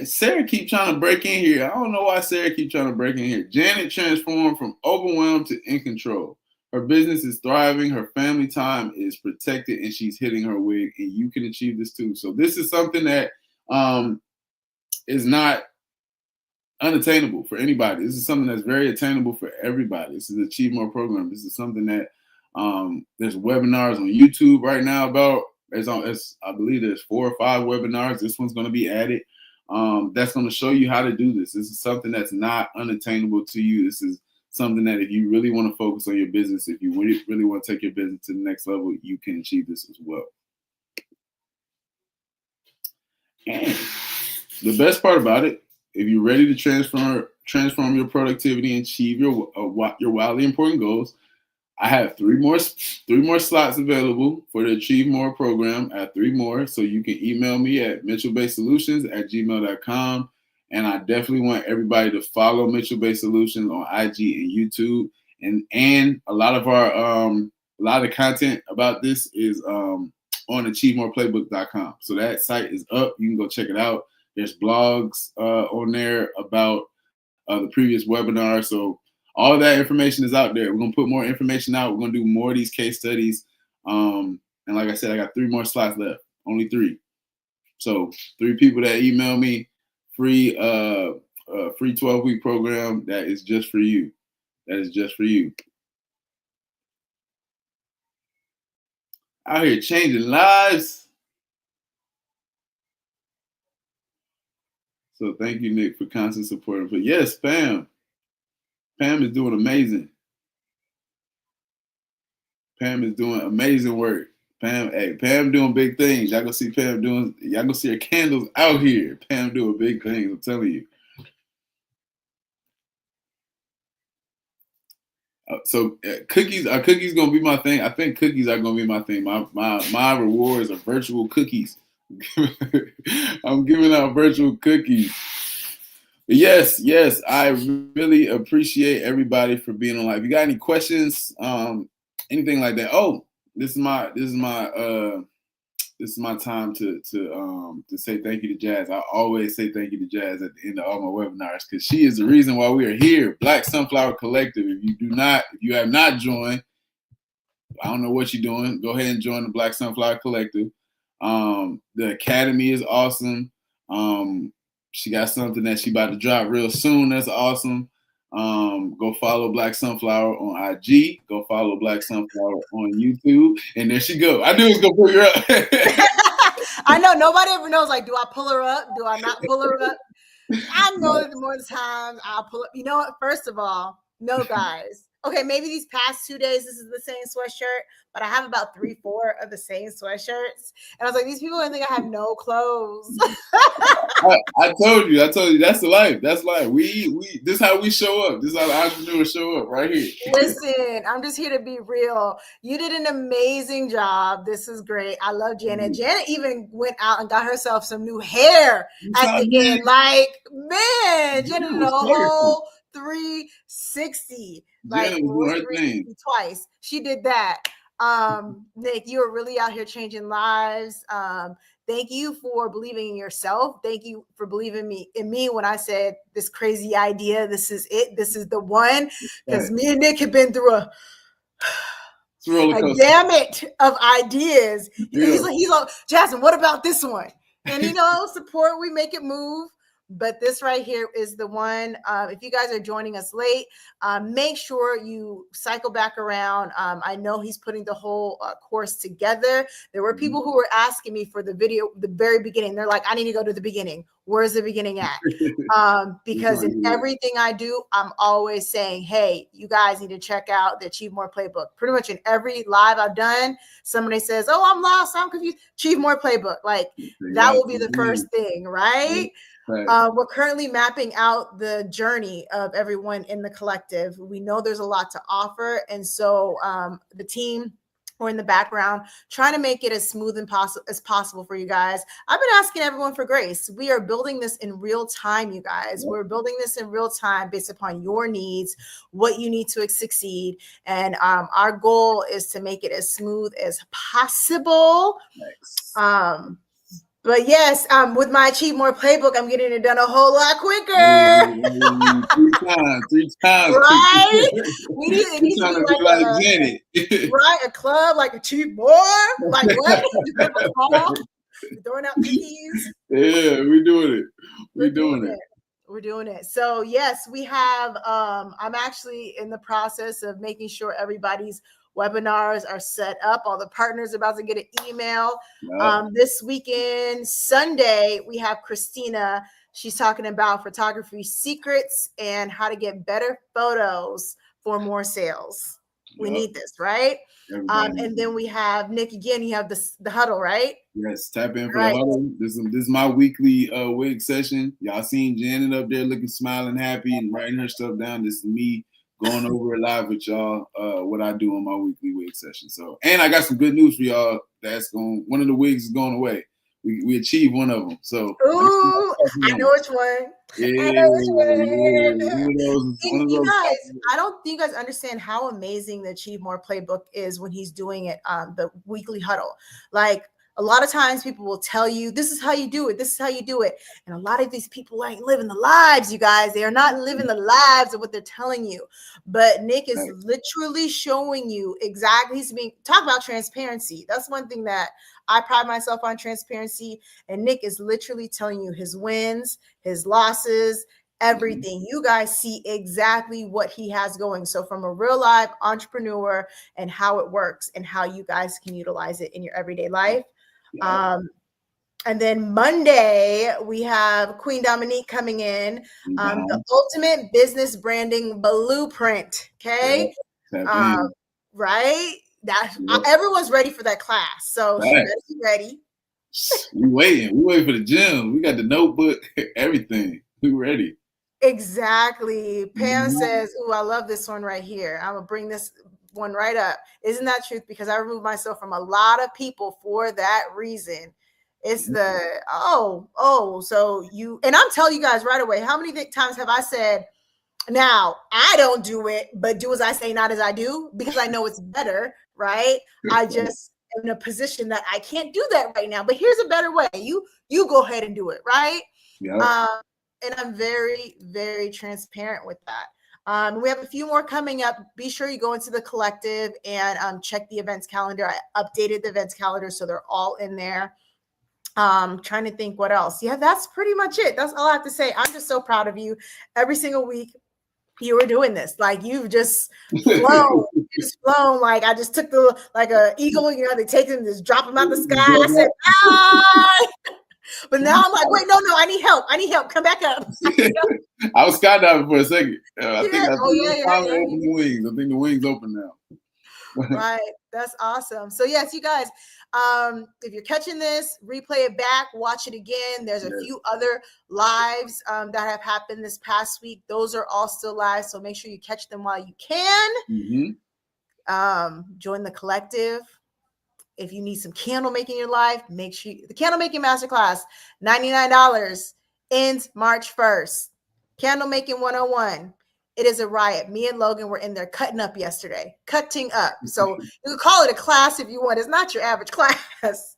Sarah keep trying to break in here. I don't know why Sarah keep trying to break in here. Janet transformed from overwhelmed to in control. Her business is thriving, her family time is protected, and she's hitting her wig, and you can achieve this too. So this is something that is not unattainable for anybody. This is something that's very attainable for everybody. This is the Achieve More program. This is something that there's webinars on YouTube right now about. I believe there's 4 or 5 webinars. This one's going to be added. That's going to show you how to do this. This is something that's not unattainable to you. This is something that if you really want to focus on your business, if you really want to take your business to the next level, you can achieve this as well. And the best part about it, if you're ready to transform your productivity and achieve your wildly important goals, I have 3 more slots available for the Achieve More program. I have 3 more, so you can email me at mitchellbaysolutions@gmail.com. And I definitely want everybody to follow Mitchell Bay Solutions on IG and YouTube. And a lot of the content about this is on achievemoreplaybook.com. So that site is up. You can go check it out. There's blogs on there about the previous webinar. So all that information is out there. We're going to put more information out. We're going to do more of these case studies. And like I said, I got 3 more slots left. Only 3. So 3 people that email me, free 12-week program. That is just for you. That is just for you. Out here changing lives. So thank you, Nick, for constant support. But yes, Pam is doing amazing. Pam is doing amazing work. Pam doing big things. Y'all gonna see y'all gonna see her candles out here. Pam doing big things, I'm telling you. So cookies are gonna be my thing. I think cookies are gonna be my thing. My rewards are virtual cookies. I'm giving out virtual cookies. Yes, I really appreciate everybody for being on live. You got any questions? Anything like that? Oh, this is my time to say thank you to Jazz. I always say thank you to Jazz at the end of all my webinars because she is the reason why we are here. Black Sunflower Collective. If you have not joined, I don't know what you're doing. Go ahead and join the Black Sunflower Collective. The Academy is awesome. She got something that she about to drop real soon. That's awesome. Go follow Black Sunflower on IG. Go follow Black Sunflower on YouTube. And there she go. I knew it was gonna pull her up. I know nobody ever knows. Like, do I pull her up? Do I not pull her up? I know that the more times I'll pull up. You know what? First of all, no, guys. Okay, maybe these past 2 days this is the same sweatshirt, but I have about 3-4 of the same sweatshirts, and I was like, these people think I have no clothes. I told you, that's the life. That's life. We this is how we show up. This is how the entrepreneurs show up right here. Listen, I'm just here to be real. You did an amazing job. This is great. I love Janet. Janet even went out and got herself some new hair at the end. Like, man, Janet did a whole 360. Like twice. She did that. Nick, you are really out here changing lives. Thank you for believing in yourself. Thank you for believing in me when I said this crazy idea. This is it. This is the one. Because me and Nick have been through a gamut of ideas. He's like, Jasmine, what about this one? And support, we make it move. But this right here is the one. If you guys are joining us late, make sure you cycle back around. I know he's putting the whole course together. There were people who were asking me for the video, the very beginning. They're like, I need to go to the beginning. Where's the beginning at? Because in everything I do, I'm always saying, hey, you guys need to check out the Achieve More Playbook. Pretty much in every live I've done, somebody says, oh, I'm lost, I'm confused. Achieve More Playbook. Like that will be the first thing, right? Right. We're currently mapping out the journey of everyone in the collective. We know there's a lot to offer. And so the team or in the background, trying to make it as smooth and as possible for you guys. I've been asking everyone for grace. We are building this in real time, you guys. We're building this in real time based upon your needs, what you need to succeed. And our goal is to make it as smooth as possible. Nice. But yes, with my Achieve More Playbook, I'm getting it done a whole lot quicker. Three times Right? quicker. It needs to Trying be to like be like Janet. right, a club like Achieve More. Like what? Throwing out cookies. Yeah, we doing it. We're doing it. We're doing it. So yes, we have. I'm actually in the process of making sure everybody's webinars are set up. All the partners are about to get an email. Yep. This weekend, Sunday, we have Christina. She's talking about photography secrets and how to get better photos for more sales. We need this, right? And then we have Nick again. You have the huddle, right? Yes, tap in for the huddle. This is my weekly wig session. Y'all seen Janet up there looking smiling, happy, and writing her stuff down. This is me going over it live with y'all. What I do on my weekly wig session. So, and I got some good news for y'all. One of the wigs is going away. We achieved one of them. So, ooh, I know which one. Yeah, I know which one. You guys, I don't think you guys understand how amazing the Achieve More Playbook is when he's doing it, the weekly huddle. Like a lot of times people will tell you, this is how you do it. This is how you do it. And a lot of these people ain't living the lives, you guys. They are not living the lives of what they're telling you. But Nick is literally showing you exactly. He's being talk about transparency. That's one thing that I pride myself on, transparency. And Nick is literally telling you his wins, his losses, everything. You guys see exactly what he has going. So from a real life entrepreneur and how it works and how you guys can utilize it in your everyday life. And then Monday, we have Queen Dominique coming in, the ultimate business branding blueprint. Okay. Right. Everyone's ready for that class. So she better be ready. We waiting for the gym. We got the notebook, everything. We ready. Exactly. Pam says, "Ooh, I love this one right here. I'm gonna bring this one right up. Isn't that truth? Because I removed myself from a lot of people for that reason. It's so you, and I'm telling you guys right away, how many times have I said, now I don't do it, but do as I say, not as I do, because I know it's better, right? I just am in a position that I can't do that right now, but here's a better way. You go ahead and do it, right? And I'm very, very transparent with that. We have a few more coming up. Be sure you go into the collective and check the events calendar. I updated the events calendar, so they're all in there. Trying to think what else. Yeah, that's pretty much it. That's all I have to say. I'm just so proud of you. Every single week you were doing this. Like you've just flown. Like I just took like a eagle, they take him, just drop him out the sky. I said, ah! But now I'm like, wait, no, I need help. Come back up. I was skydiving for a second. I think open the wings. I think the wings open now. Right. That's awesome. So yes, you guys, if you're catching this, replay it back, watch it again. There's a few other lives that have happened this past week. Those are all still live. So make sure you catch them while you can. Join the collective. If you need some candle making in your life, make sure the candle making masterclass, $99, ends March 1st. Candle making 101. It is a riot. Me and Logan were in there cutting up yesterday. Cutting up. So you can call it a class if you want. It's not your average class.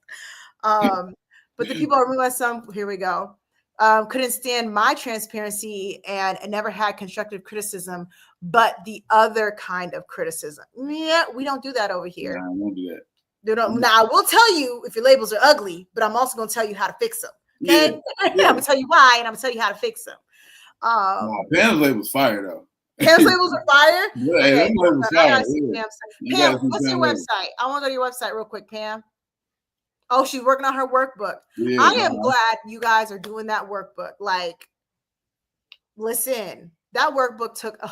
But the people are realizing some, here we go. Couldn't stand my transparency and never had constructive criticism, but the other kind of criticism. Yeah, we don't do that over here. I won't do that. Now, I will tell you if your labels are ugly, but I'm also going to tell you how to fix them. Okay? I'm going to tell you why, and I'm going to tell you how to fix them. Pam's label's fire, though. Pam's labels are fire? Okay. Pam, what's your website? I want to go to your website real quick, Pam. Oh, she's working on her workbook. I am glad you guys are doing that workbook. Like, listen. That workbook took a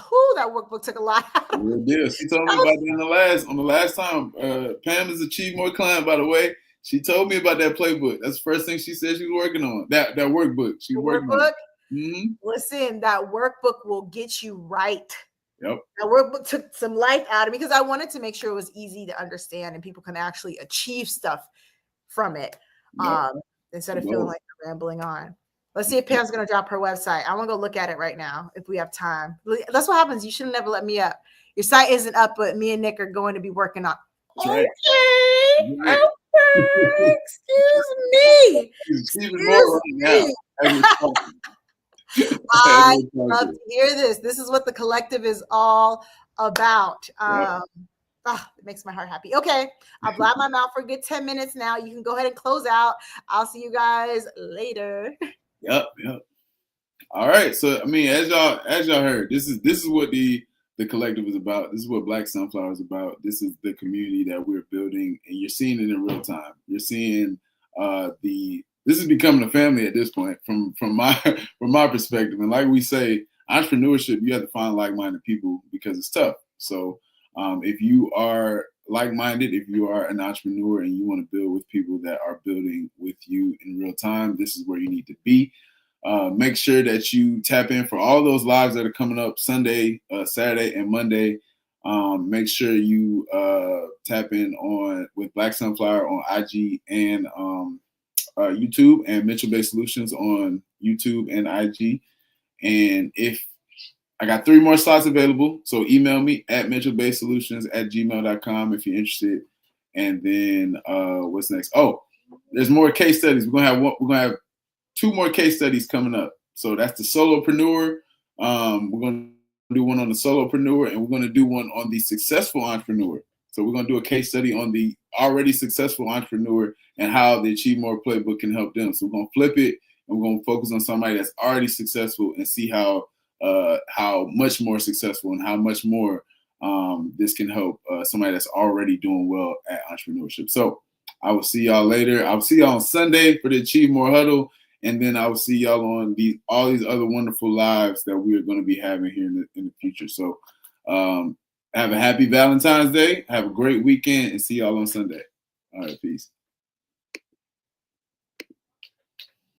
lot. Yeah, she told me about that on the last time. Pam is Achieve More client, by the way. She told me about that playbook. That's the first thing she said she was working on. That workbook. She's working on it. Listen, that workbook will get you right. Yep. That workbook took some life out of me because I wanted to make sure it was easy to understand and people can actually achieve stuff from it. Instead of feeling like they're rambling on. Let's see if Pam's going to drop her website. I want to go look at it right now if we have time. That's what happens. You should have never let me up. Your site isn't up, but me and Nick are going to be working on. That's right. Okay. Excuse me. He's achieving more Excuse right now. me. As we're talking. As I we're love talking. to hear this. This is what the collective is all about. Yeah. It makes my heart happy. Okay, I'll blab my mouth for a good 10 minutes now. You can go ahead and close out. I'll see you guys later. Yep. All right. So I mean, as y'all heard, this is what the collective is about. This is what Black Sunflower is about. This is the community that we're building, and you're seeing it in real time. You're seeing this is becoming a family at this point from my from my perspective. And like we say, entrepreneurship, you have to find like-minded people because it's tough. So if you are like-minded, if you are an entrepreneur and you want to build with people that are building with you in real time, this is where you need to be. Make sure that you tap in for all those lives that are coming up Sunday, Saturday, and Monday. Make sure you tap in on with Black Sunflower on IG and YouTube, and Mitchell Bay Solutions on YouTube and IG. And if I got 3 more slots available, so email me at mitchellbaysolutions@gmail.com if you're interested. And then what's next? Oh, there's more case studies. We're gonna have 2 more case studies coming up. So that's the solopreneur. We're going to do one on the solopreneur, and we're going to do one on the successful entrepreneur. So we're going to do a case study on the already successful entrepreneur and how the Achieve More Playbook can help them. So we're going to flip it, and we're going to focus on somebody that's already successful and see how much more successful and how much more this can help somebody that's already doing well at entrepreneurship. So I will see y'all later. I'll see y'all on Sunday for the Achieve More Huddle. And then I will see y'all on all these other wonderful lives that we are going to be having here in the future. So have a happy Valentine's Day. Have a great weekend and see y'all on Sunday. All right, peace.